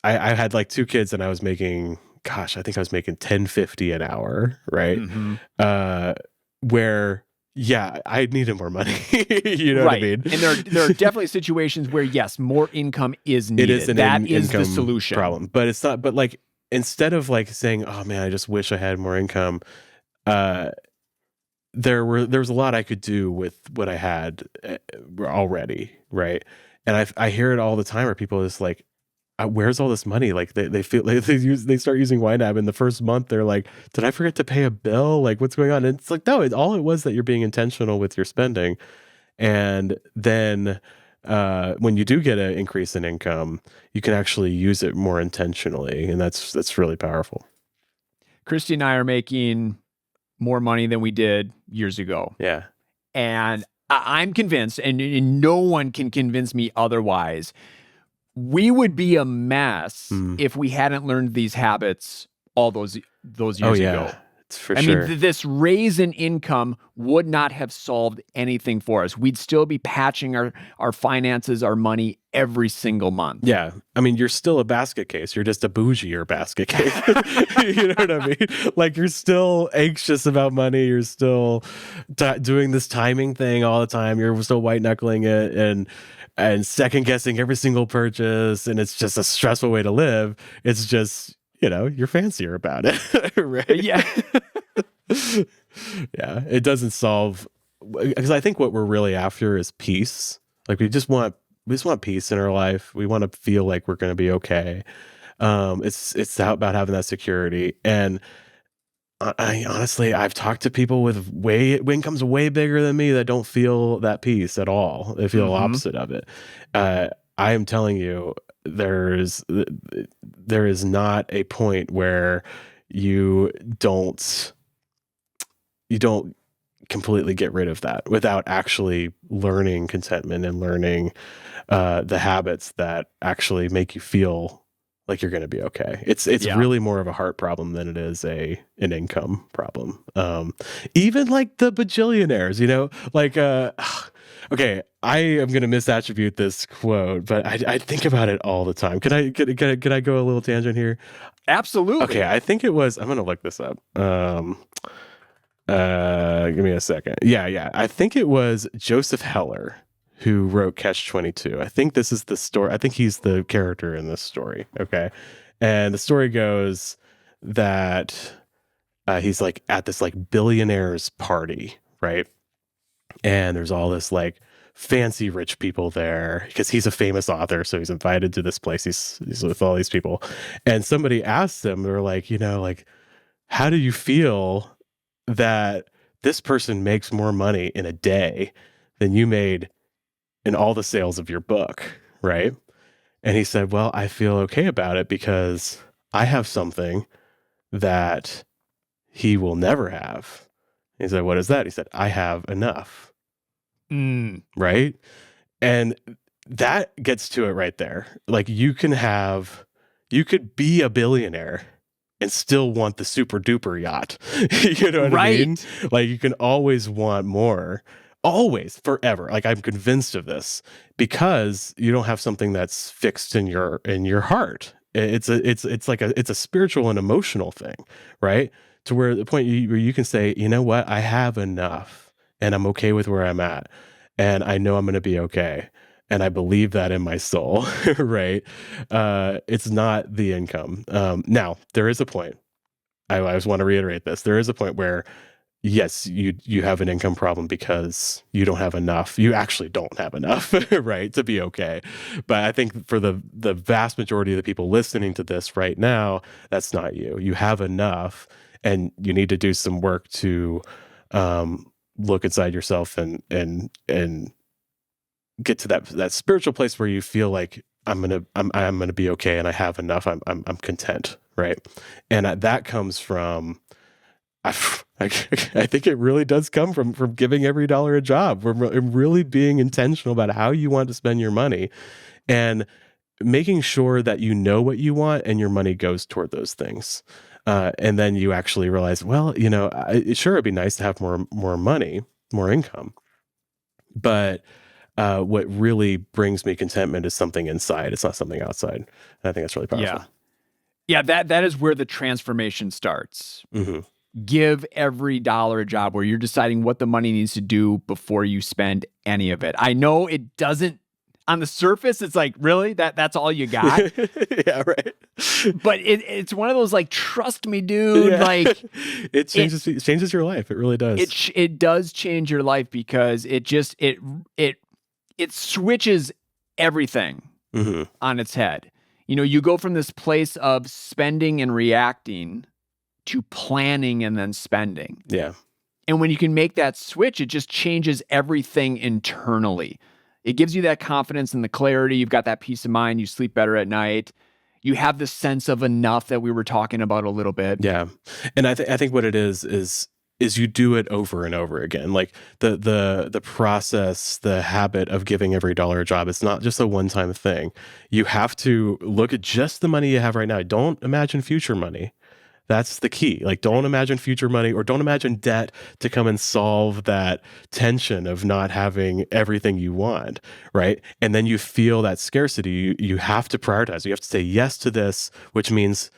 had like 2 kids and I was making, gosh, I think I was making $10.50 an hour, right? Where I needed more money. You know what I mean? And there are definitely situations where, yes, more income is needed. It is that is the solution. Problem. But it's not, but like, instead of like saying, oh man, I just wish I had more income, there was a lot I could do with what I had already, right? And I hear it all the time where people are just like, where's all this money? Like they feel they start using YNAB in the first month. They're like, did I forget to pay a bill? Like what's going on? And it's like, no, all it was that you're being intentional with your spending. And then when you do get an increase in income, you can actually use it more intentionally. And that's really powerful. Christy and I are making more money than we did years ago. Yeah. And I'm convinced, and no one can convince me otherwise, we would be a mess if we hadn't learned these habits all those years Oh ago. yeah, it's for I sure. mean, this raise in income would not have solved anything for us. We'd still be patching our finances, our money every single month. Yeah. I mean, you're still a basket case. You're just a bougier basket case. You know what I mean? Like, you're still anxious about money. You're still doing this timing thing all the time. You're still white knuckling it and second guessing every single purchase. And it's just a stressful way to live. It's just, you're fancier about it. Right? Yeah. Yeah. It doesn't solve, because I think what we're really after is peace. Like, we just want peace in our life. We want to feel like we're going to be okay. It's about having that security. And I honestly, I've talked to people with incomes way bigger than me that don't feel that peace at all. They feel opposite of it. I am telling you, there is not a point where you don't completely get rid of that without actually learning contentment and learning the habits that actually make you feel like you're going to be okay. It's really more of a heart problem than it is an income problem. Even like the bajillionaires, like, okay, I am going to misattribute this quote, but I think about it all the time. Can I go a little tangent here? Absolutely. Okay. I think it was, I'm going to look this up. Give me a second. Yeah. I think it was Joseph Heller who wrote Catch-22. I think this is the story. I think he's the character in this story. Okay. And the story goes that he's like at this like billionaires party, right? And there's all this like fancy rich people there because he's a famous author. So he's invited to this place. He's with all these people. And somebody asked him, they're like, like, how do you feel that this person makes more money in a day than you made in all the sales of your book, right? And he said, well, I feel okay about it because I have something that he will never have. He said, what is that? He said, I have enough. Right? And that gets to it right there. Like, you could be a billionaire and still want the super duper yacht. You know what I mean? Like, you can always want more. Always, forever. Like, I'm convinced of this because you don't have something that's fixed in your heart. It's a spiritual and emotional thing, right? To where the point where you can say, you know what, I have enough and I'm okay with where I'm at. And I know I'm going to be okay. And I believe that in my soul, right? It's not the income. Now, there is a point. I just want to reiterate this. There is a point where, yes, you have an income problem because you don't have enough. You actually don't have enough, right, to be okay. But I think for the vast majority of the people listening to this right now, that's not you. You have enough, and you need to do some work to look inside yourself and get to that spiritual place where you feel like I'm gonna be okay, and I have enough. I'm content, right? And that comes from. I think it really does come from giving every dollar a job. We're really being intentional about how you want to spend your money and making sure that you know what you want and your money goes toward those things. And then you actually realize, well, sure, it'd be nice to have more money, more income. But what really brings me contentment is something inside. It's not something outside. And I think that's really powerful. Yeah, that is where the transformation starts. Mm-hmm. Give every dollar a job, where you're deciding what the money needs to do before you spend any of it. I know it doesn't, on the surface, it's like, really? That's all you got? Yeah, right. But it's one of those, like, trust me, dude. Yeah. Like, it changes your life. It really does. It does change your life because it switches everything on its head. You go from this place of spending and reacting to planning and then spending. Yeah. And when you can make that switch, it just changes everything internally. It gives you that confidence and the clarity. You've got that peace of mind. You sleep better at night. You have the sense of enough that we were talking about a little bit. Yeah. And I think what it is you do it over and over again. Like the process, the habit of giving every dollar a job, it's not just a one-time thing. You have to look at just the money you have right now. Don't imagine future money. That's the key. Like, don't imagine future money, or don't imagine debt to come and solve that tension of not having everything you want, right? And then you feel that scarcity. You have to prioritize. You have to say yes to this, which means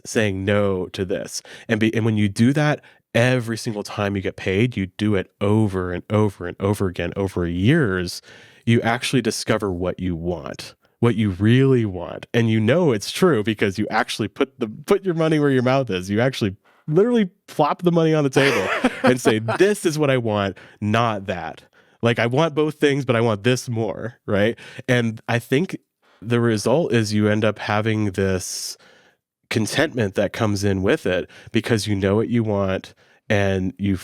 saying no to this. And when you do that, every single time you get paid, you do it over and over and over again over years, you actually discover what you want, what you really want. And you know it's true because you actually put your money where your mouth is. You actually literally plop the money on the table and say, this is what I want, not that. Like, I want both things, but I want this more, right? And I think the result is you end up having this contentment that comes in with it because you know what you want, and you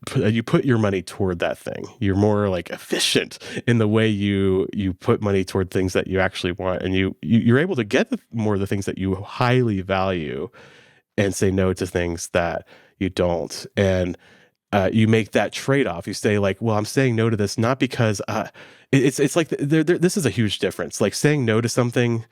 put your money toward that thing. You're more like efficient in the way you put money toward things that you actually want, and you're able to get more of the things that you highly value and say no to things that you don't. And you make that trade-off. You say like, well, I'm saying no to this not because it's like this is a huge difference. Like saying no to something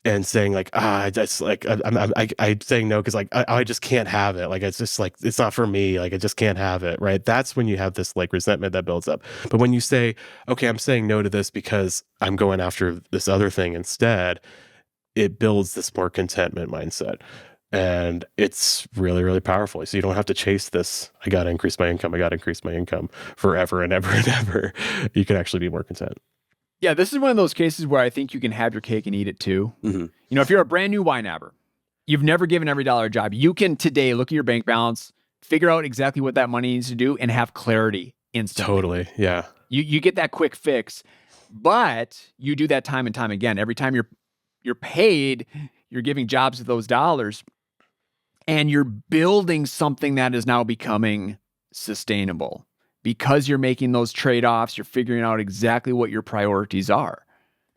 and saying like, that's like, I'm saying no because like I just can't have it. Like, it's just like, it's not for me. Like, I just can't have it, right? That's when you have this like resentment that builds up. But when you say, okay, I'm saying no to this because I'm going after this other thing instead, it builds this more contentment mindset. And it's really, really powerful. So you don't have to chase this, I got to increase my income forever and ever and ever. You can actually be more content. Yeah, this is one of those cases where I think you can have your cake and eat it too. Mm-hmm. You know, if you're a brand new YNABer, you've never given every dollar a job, you can today look at your bank balance, figure out exactly what that money needs to do, and have clarity instantly. Totally, yeah. You get that quick fix, but you do that time and time again. Every time you're paid, you're giving jobs with those dollars, and you're building something that is now becoming sustainable. Because you're making those trade-offs, you're figuring out exactly what your priorities are.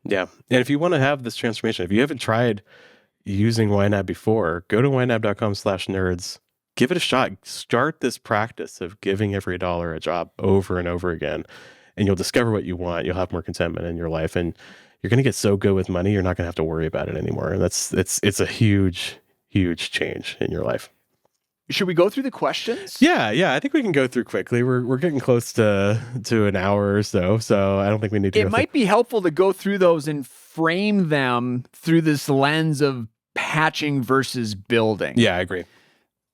Yeah. And if you want to have this transformation, if you haven't tried using YNAB before, go to ynab.com/nerds, give it a shot. Start this practice of giving every dollar a job over and over again, and you'll discover what you want. You'll have more contentment in your life, and you're going to get so good with money, you're not going to have to worry about it anymore. And it's a huge, huge change in your life. Should we go through the questions? Yeah. I think we can go through quickly. We're getting close to an hour or so I don't think we need to. It might be helpful to go through those and frame them through this lens of patching versus building. Yeah, I agree.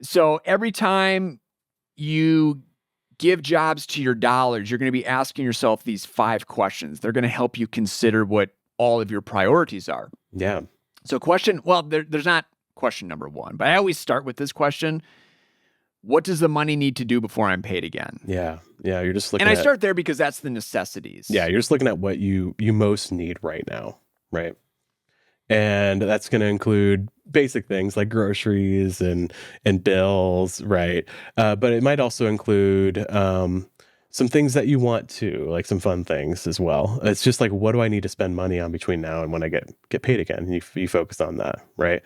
So every time you give jobs to your dollars, you're going to be asking yourself these 5 questions. They're going to help you consider what all of your priorities are. Yeah. So there's not question number 1, but I always start with this question. What does the money need to do before I'm paid again? Yeah. You're just looking and I start there because that's the necessities. Yeah. You're just looking at what you most need right now. Right. And that's going to include basic things like groceries and bills. Right. But it might also include, some things that you want to, like some fun things as well. It's just like, what do I need to spend money on between now and when I get paid again? And you focus on that. Right.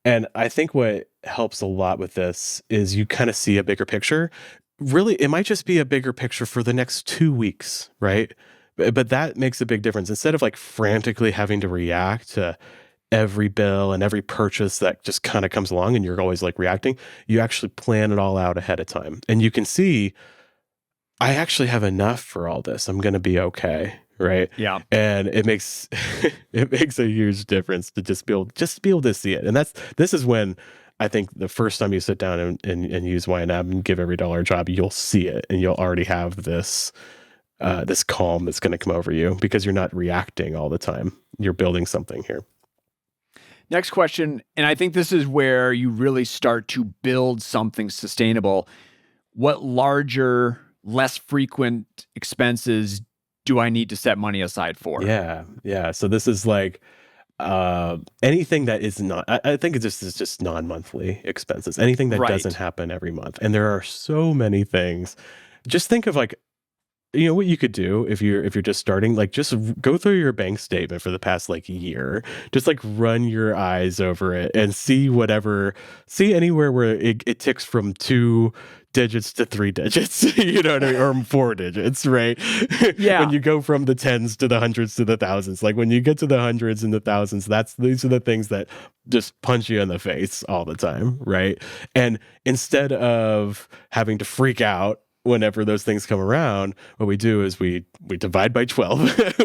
And I think what helps a lot with this is you kind of see a bigger picture. Really, it might just be a bigger picture for the next 2 weeks, right? But that makes a big difference. Instead of like frantically having to react to every bill and every purchase that just kind of comes along and you're always like reacting, you actually plan it all out ahead of time. And you can see, I actually have enough for all this. I'm going to be okay. Right. Yeah. And it makes a huge difference to just be able to see it. And this is when I think the first time you sit down and use YNAB and give every dollar a job, you'll see it and you'll already have this calm that's going to come over you because you're not reacting all the time. You're building something here. Next question, and I think this is where you really start to build something sustainable. What larger, less frequent expenses do I need to set money aside for? Yeah. So this is like anything that is not, I think this is just non-monthly expenses, anything that doesn't happen every month. And there are so many things. Just think of like, you know what you could do if you're just starting, like just go through your bank statement for the past like year, just like run your eyes over it and see anywhere where it ticks from 2 digits to 3 digits, you know what I mean? Or 4 digits, right? Yeah. When you go from the tens to the hundreds to the thousands, like when you get to the hundreds and the thousands, these are the things that just punch you in the face all the time, right? And instead of having to freak out whenever those things come around, what we do is we divide by 12.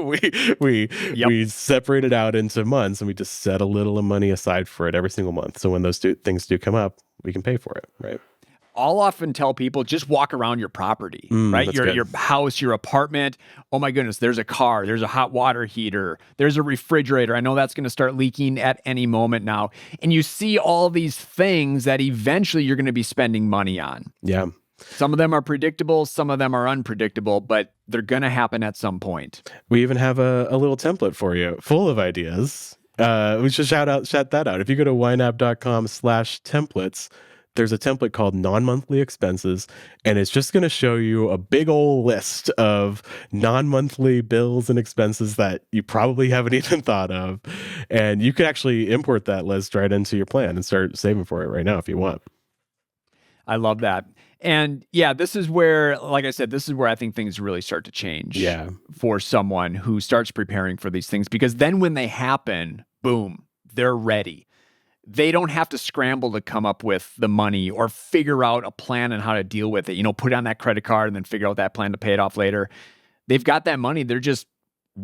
we separate it out into months, and we just set a little money aside for it every single month. So when those things do come up, we can pay for it, right? I'll often tell people just walk around your property, right? Your house, your apartment. Oh my goodness, there's a car, there's a hot water heater, there's a refrigerator. I know that's going to start leaking at any moment now. And you see all these things that eventually you're going to be spending money on. Yeah. Some of them are predictable, some of them are unpredictable, but they're going to happen at some point. We even have a little template for you full of ideas. We should shout that out. If you go to ynab.com/templates, there's a template called non-monthly expenses, and it's just going to show you a big old list of non-monthly bills and expenses that you probably haven't even thought of. And you can actually import that list right into your plan and start saving for it right now if you want. I love that. And yeah, this is where, like I said, this is where I think things really start to change for someone who starts preparing for these things, because then when they happen, boom, they're ready. They don't have to scramble to come up with the money or figure out a plan on how to deal with it. You know, put on that credit card and then figure out that plan to pay it off later. They've got that money. They're just,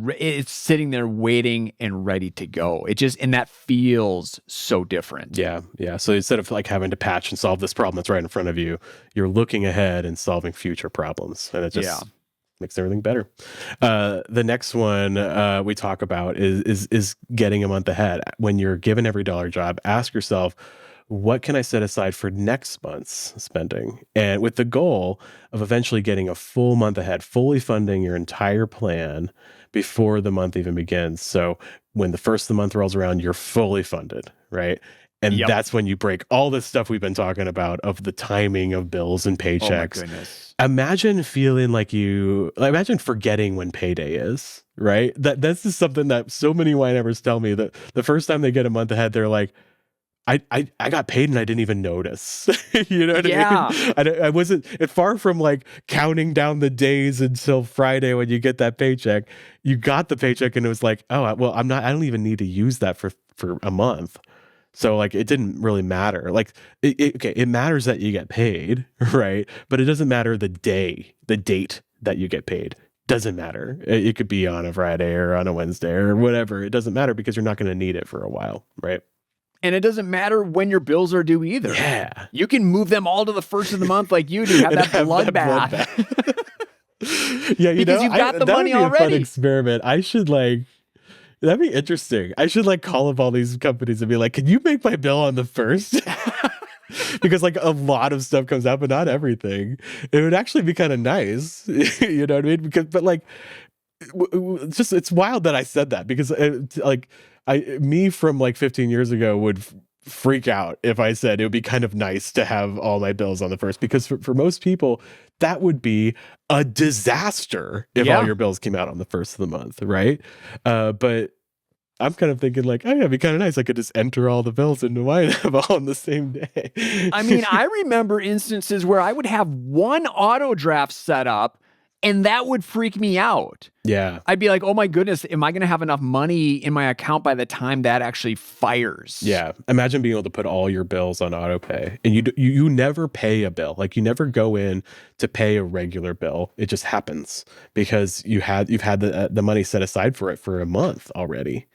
it's sitting there waiting and ready to go. And that feels so different. Yeah. Yeah. So instead of like having to patch and solve this problem that's right in front of you, you're looking ahead and solving future problems. And it just makes everything better. The next one we talk about is getting a month ahead. When you're given every dollar job, ask yourself, what can I set aside for next month's spending? And with the goal of eventually getting a full month ahead, fully funding your entire plan before the month even begins. So when the first of the month rolls around, you're fully funded, right? And that's when you break all this stuff we've been talking about of the timing of bills and paychecks. Oh my goodness. Imagine feeling imagine forgetting when payday is, right? This is something that so many YNABers tell me that the first time they get a month ahead, they're like, I got paid and I didn't even notice. You know what I mean? I wasn't far from like counting down the days until Friday when you get that paycheck. You got the paycheck and it was like, oh, well, I don't even need to use that for a month. So like it didn't really matter. Like it matters that you get paid, right? But it doesn't matter the date that you get paid. Doesn't matter. It could be on a Friday or on a Wednesday or whatever. It doesn't matter because you're not going to need it for a while, right? And it doesn't matter when your bills are due either. Yeah. You can move them all to the first of the month like you do. Have that bloodbath. Yeah, because you've got the money already. That would be a fun already. experiment. That'd be interesting. I should like call up all these companies and be like, can you make my bill on the first? Because like a lot of stuff comes out, but not everything. It would actually be kind of nice. You know what I mean? But like, it's wild that I said that because me from like 15 years ago would freak out if I said it would be kind of nice to have all my bills on the first, because for most people that would be a disaster if all your bills came out on the first of the month, right? But I'm kind of thinking like, oh yeah, it'd be kind of nice. I could just enter all the bills into YNAB all on the same day. I mean, I remember instances where I would have one auto draft set up and that would freak me out. Yeah. I'd be like, oh my goodness, am I going to have enough money in my account by the time that actually fires? Yeah. Imagine being able to put all your bills on auto pay and you never pay a bill. Like you never go in to pay a regular bill. It just happens because you've had the money set aside for it for a month already.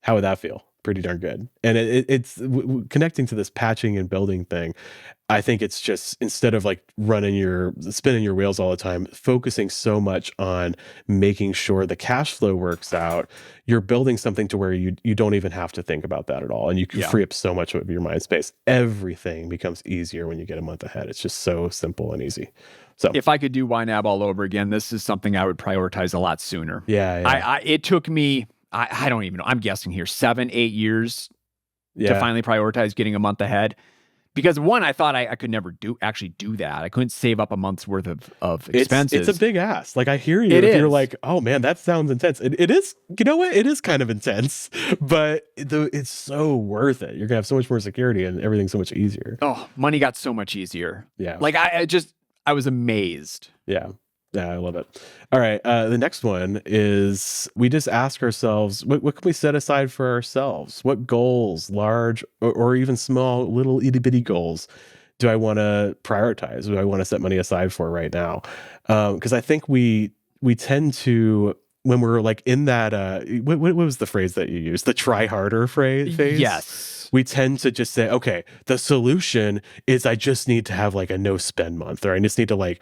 How would that feel? Pretty darn good. And it's connecting to this patching and building thing. I think it's just, instead of like spinning your wheels all the time, focusing so much on making sure the cash flow works out, you're building something to where you don't even have to think about that at all. And you can free up so much of your mind space. Everything becomes easier when you get a month ahead. It's just so simple and easy. So if I could do YNAB all over again, this is something I would prioritize a lot sooner. Yeah. It took me, I don't even know, I'm guessing here, 7-8 years to finally prioritize getting a month ahead. Because one, I thought I could never actually do that. I couldn't save up a month's worth of expenses. It's a big ask. Like I hear you. It If you're is. like, oh man, that sounds intense. It is. You know what? It is kind of intense, but it's so worth it. You're gonna have so much more security and everything's so much easier. Oh, money got so much easier. Yeah. Like I was amazed. Yeah. Yeah, I love it. All right. The next one is we just ask ourselves, what can we set aside for ourselves? What goals, large or even small, little itty bitty goals, do I want to prioritize? Do I want to set money aside for right now? Because I think we tend to, when we're like in that, what was the phrase that you used? The try harder phase? Yes. We tend to just say, okay, the solution is I just need to have like a no spend month, or I just need to like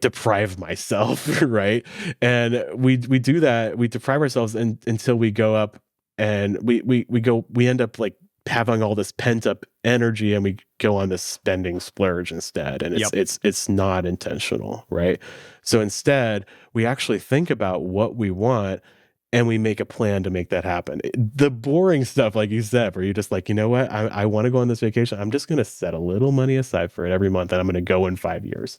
deprive myself, right? And we do that. We deprive ourselves until we go up and we end up like having all this pent up energy and we go on this spending splurge instead. And it's not intentional, right? So instead, we actually think about what we want and we make a plan to make that happen. The boring stuff, like you said, where you're just like, you know what, I want to go on this vacation. I'm just going to set a little money aside for it every month, and I'm going to go in 5 years,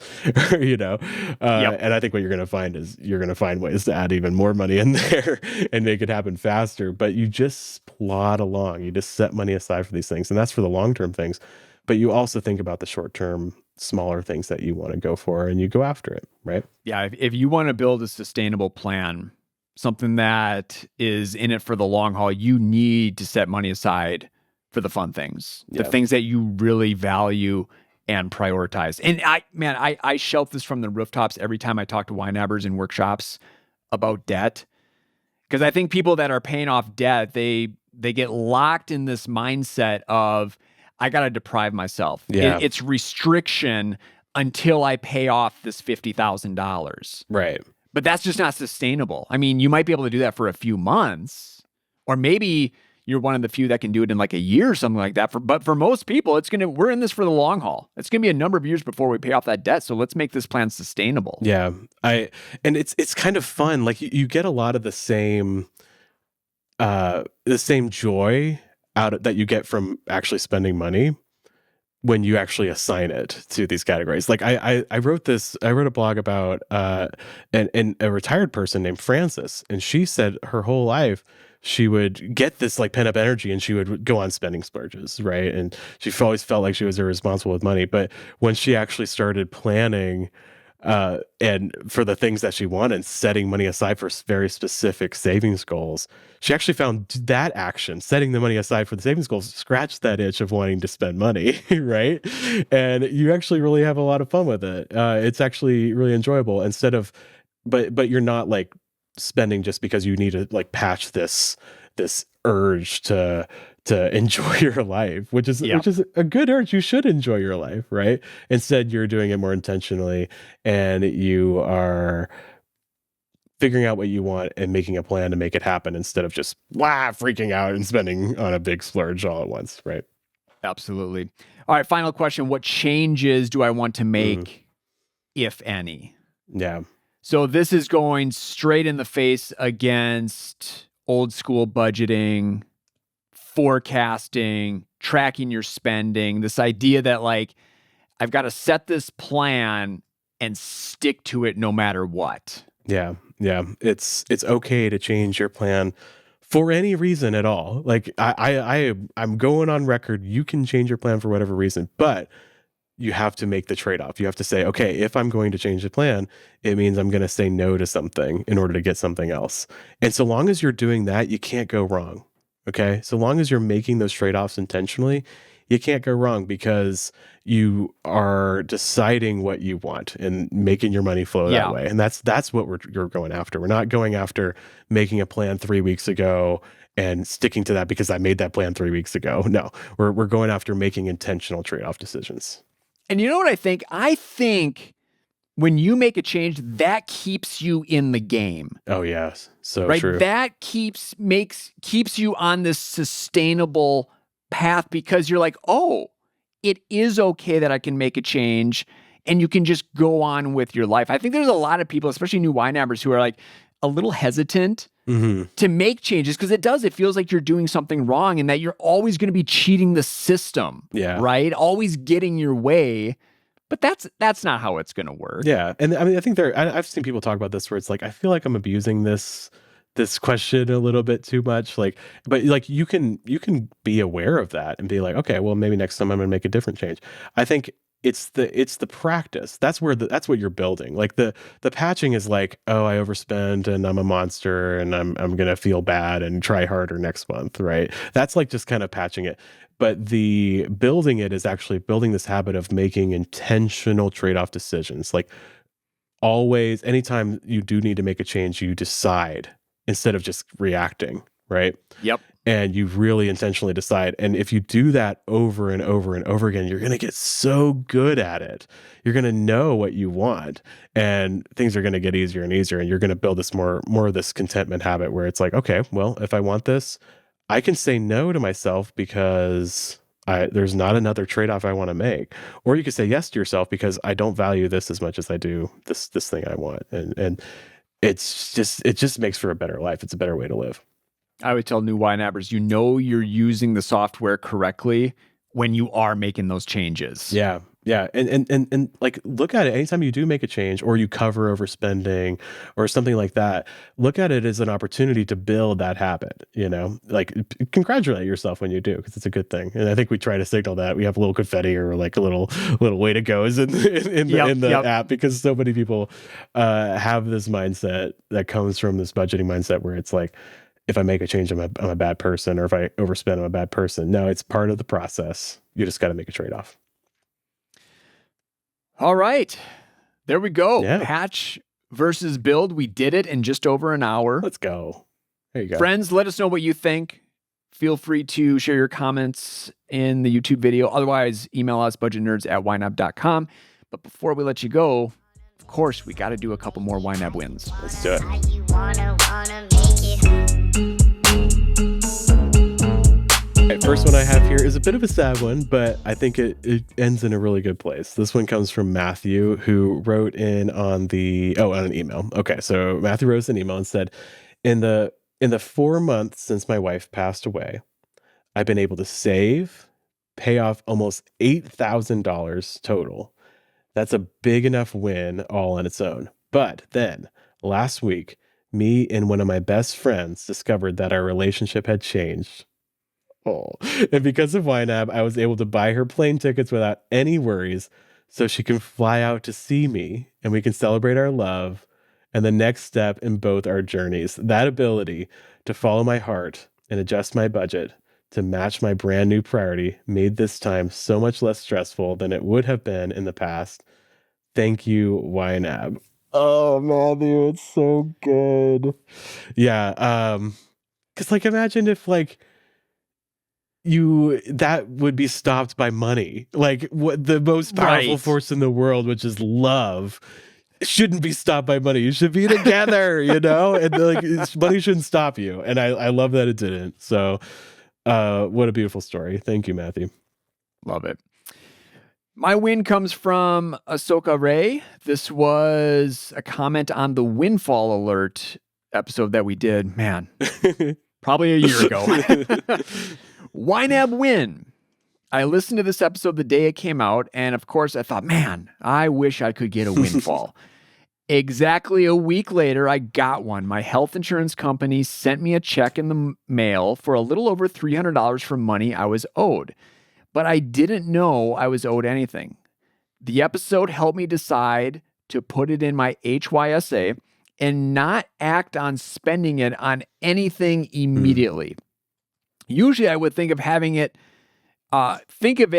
you know? And I think what you're going to find is you're going to find ways to add even more money in there and make it happen faster. But you just plod along. You just set money aside for these things. And that's for the long-term things. But you also think about the short-term, smaller things that you want to go for, and you go after it, right? Yeah. If you want to build a sustainable plan, something that is in it for the long haul, you need to set money aside for the fun things, the things that you really value and prioritize. And I shout this from the rooftops every time I talk to YNABers in workshops about debt, because I think people that are paying off debt, they get locked in this mindset of, I got to deprive myself. Yeah. It's restriction until I pay off this $50,000. Right. But that's just not sustainable. I mean, you might be able to do that for a few months, or maybe you're one of the few that can do it in like a year or something like that. But for most people, we're in this for the long haul. It's going to be a number of years before we pay off that debt. So let's make this plan sustainable. Yeah. And it's kind of fun. Like you get a lot of the same joy that you get from actually spending money when you actually assign it to these categories. Like I wrote a blog about a retired person named Frances, and she said her whole life she would get this like pent up energy and she would go on spending splurges, right? And she always felt like she was irresponsible with money. But when she actually started planning and for the things that she wanted, setting money aside for very specific savings goals, she actually found that action, setting the money aside for the savings goals, scratched that itch of wanting to spend money, right? And you actually really have a lot of fun with it. It's actually really enjoyable but you're not like spending just because you need to like patch this urge to enjoy your life, which is a good urge. You should enjoy your life, right? Instead, you're doing it more intentionally, and you are figuring out what you want and making a plan to make it happen instead of just freaking out and spending on a big splurge all at once, right? Absolutely. All right, final question. What changes do I want to make, if any? Yeah. So this is going straight in the face against old school budgeting, forecasting, tracking your spending, this idea that like, I've got to set this plan and stick to it no matter what. Yeah. Yeah. It's okay to change your plan for any reason at all. Like I'm going on record. You can change your plan for whatever reason, but you have to make the trade-off. You have to say, okay, if I'm going to change the plan, it means I'm going to say no to something in order to get something else. And so long as you're doing that, you can't go wrong. Okay. So long as you're making those trade-offs intentionally, you can't go wrong because you are deciding what you want and making your money flow that way. And that's what you're going after. We're not going after making a plan 3 weeks ago and sticking to that because I made that plan 3 weeks ago. No, we're going after making intentional trade-off decisions. And you know what I think? I think when you make a change, that keeps you in the game. Oh, yes. So right? true. That keeps you on this sustainable path because you're like, oh, it is okay that I can make a change and you can just go on with your life. I think there's a lot of people, especially new YNABers, who are like, a little hesitant to make changes because it feels like you're doing something wrong and that you're always going to be cheating the system, right? Always getting your way. But that's not how it's going to work. Yeah. And I mean, I think I've seen people talk about this where it's like, I feel like I'm abusing this question a little bit too much. Like, but like you can be aware of that and be like, okay, well, maybe next time I'm going to make a different change. I think it's the practice. That's what you're building. Like the patching is like, oh, I overspend and I'm a monster and I'm going to feel bad and try harder next month. Right. That's like just kind of patching it. But the building it is actually building this habit of making intentional trade-off decisions. Like always, anytime you do need to make a change, you decide instead of just reacting, right? Yep. And you really intentionally decide. And if you do that over and over and over again, you're going to get so good at it. You're going to know what you want and things are going to get easier and easier. And you're going to build this more of this contentment habit where it's like, okay, well, if I want this, I can say no to myself because there's not another trade-off I want to make. Or you could say yes to yourself because I don't value this as much as I do this thing I want. And it just makes for a better life. It's a better way to live. I would tell new YNABers, you're using the software correctly when you are making those changes. Yeah. Yeah. And like look at it anytime you do make a change or you cover overspending or something like that, look at it as an opportunity to build that habit, like congratulate yourself when you do, because it's a good thing. And I think we try to signal that we have a little confetti or like a little way to go is in the app, because so many people have this mindset that comes from this budgeting mindset where it's like, if I make a change, I'm a bad person, or if I overspend, I'm a bad person. No, it's part of the process. You just got to make a trade-off. All right. There we go. Yeah. Patch versus build. We did it in just over an hour. Let's go. There you go. Friends, let us know what you think. Feel free to share your comments in the YouTube video. Otherwise, email us budgetnerds@ynab.com. But before we let you go, of course, we got to do a couple more YNAB wins. Let's do it. How you wanna make it. First one I have here is a bit of a sad one, but I think it ends in a really good place. This one comes from Matthew, who wrote in on an email. Okay, so Matthew wrote us an email and said, in the 4 months since my wife passed away, I've been able to save, pay off almost $8,000 total. That's a big enough win all on its own. But then last week, me and one of my best friends discovered that our relationship had changed. Oh, and because of YNAB, I was able to buy her plane tickets without any worries so she can fly out to see me and we can celebrate our love and the next step in both our journeys. That ability to follow my heart and adjust my budget to match my brand new priority made this time so much less stressful than it would have been in the past. Thank you, YNAB. Oh, Matthew, it's so good. Yeah, because like imagine if like that would be stopped by money. Like what the most powerful force in the world, which is love, shouldn't be stopped by money. You should be together, and like money shouldn't stop you. And I love that it didn't. So what a beautiful story. Thank you, Matthew. Love it. My win comes from Ahsoka Ray. This was a comment on the windfall alert episode that we did. Man, probably a year ago. YNAB win. I listened to this episode the day it came out, and of course I thought, man, I wish I could get a windfall. Exactly a week later, I got one. My health insurance company sent me a check in the mail for a little over $300 for money I was owed, but I didn't know I was owed anything. The episode helped me decide to put it in my HYSA and not act on spending it on anything immediately. Usually I would think of it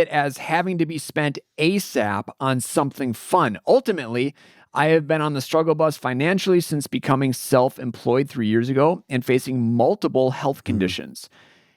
as having to be spent ASAP on something fun. Ultimately, I have been on the struggle bus financially since becoming self-employed 3 years ago and facing multiple health conditions.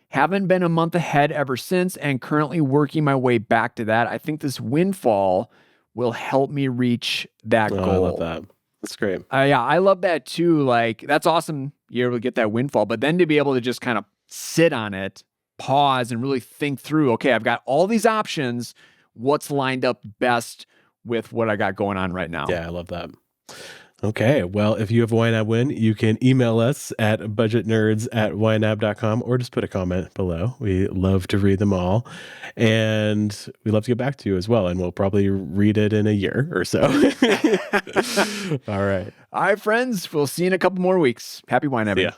Haven't been a month ahead ever since and currently working my way back to that. I think this windfall will help me reach that goal. I love that. That's great. Yeah, I love that too. Like, that's awesome. You're able to get that windfall, but then to be able to just kind of sit on it, pause, and really think through, okay, I've got all these options. What's lined up best with what I got going on right now? Yeah, I love that. Okay. Well, if you have a YNAB win, you can email us at budgetnerds@ynab.com or just put a comment below. We love to read them all. And we love to get back to you as well. And we'll probably read it in a year or so. All right. All right, friends. We'll see you in a couple more weeks. Happy wine, See ya.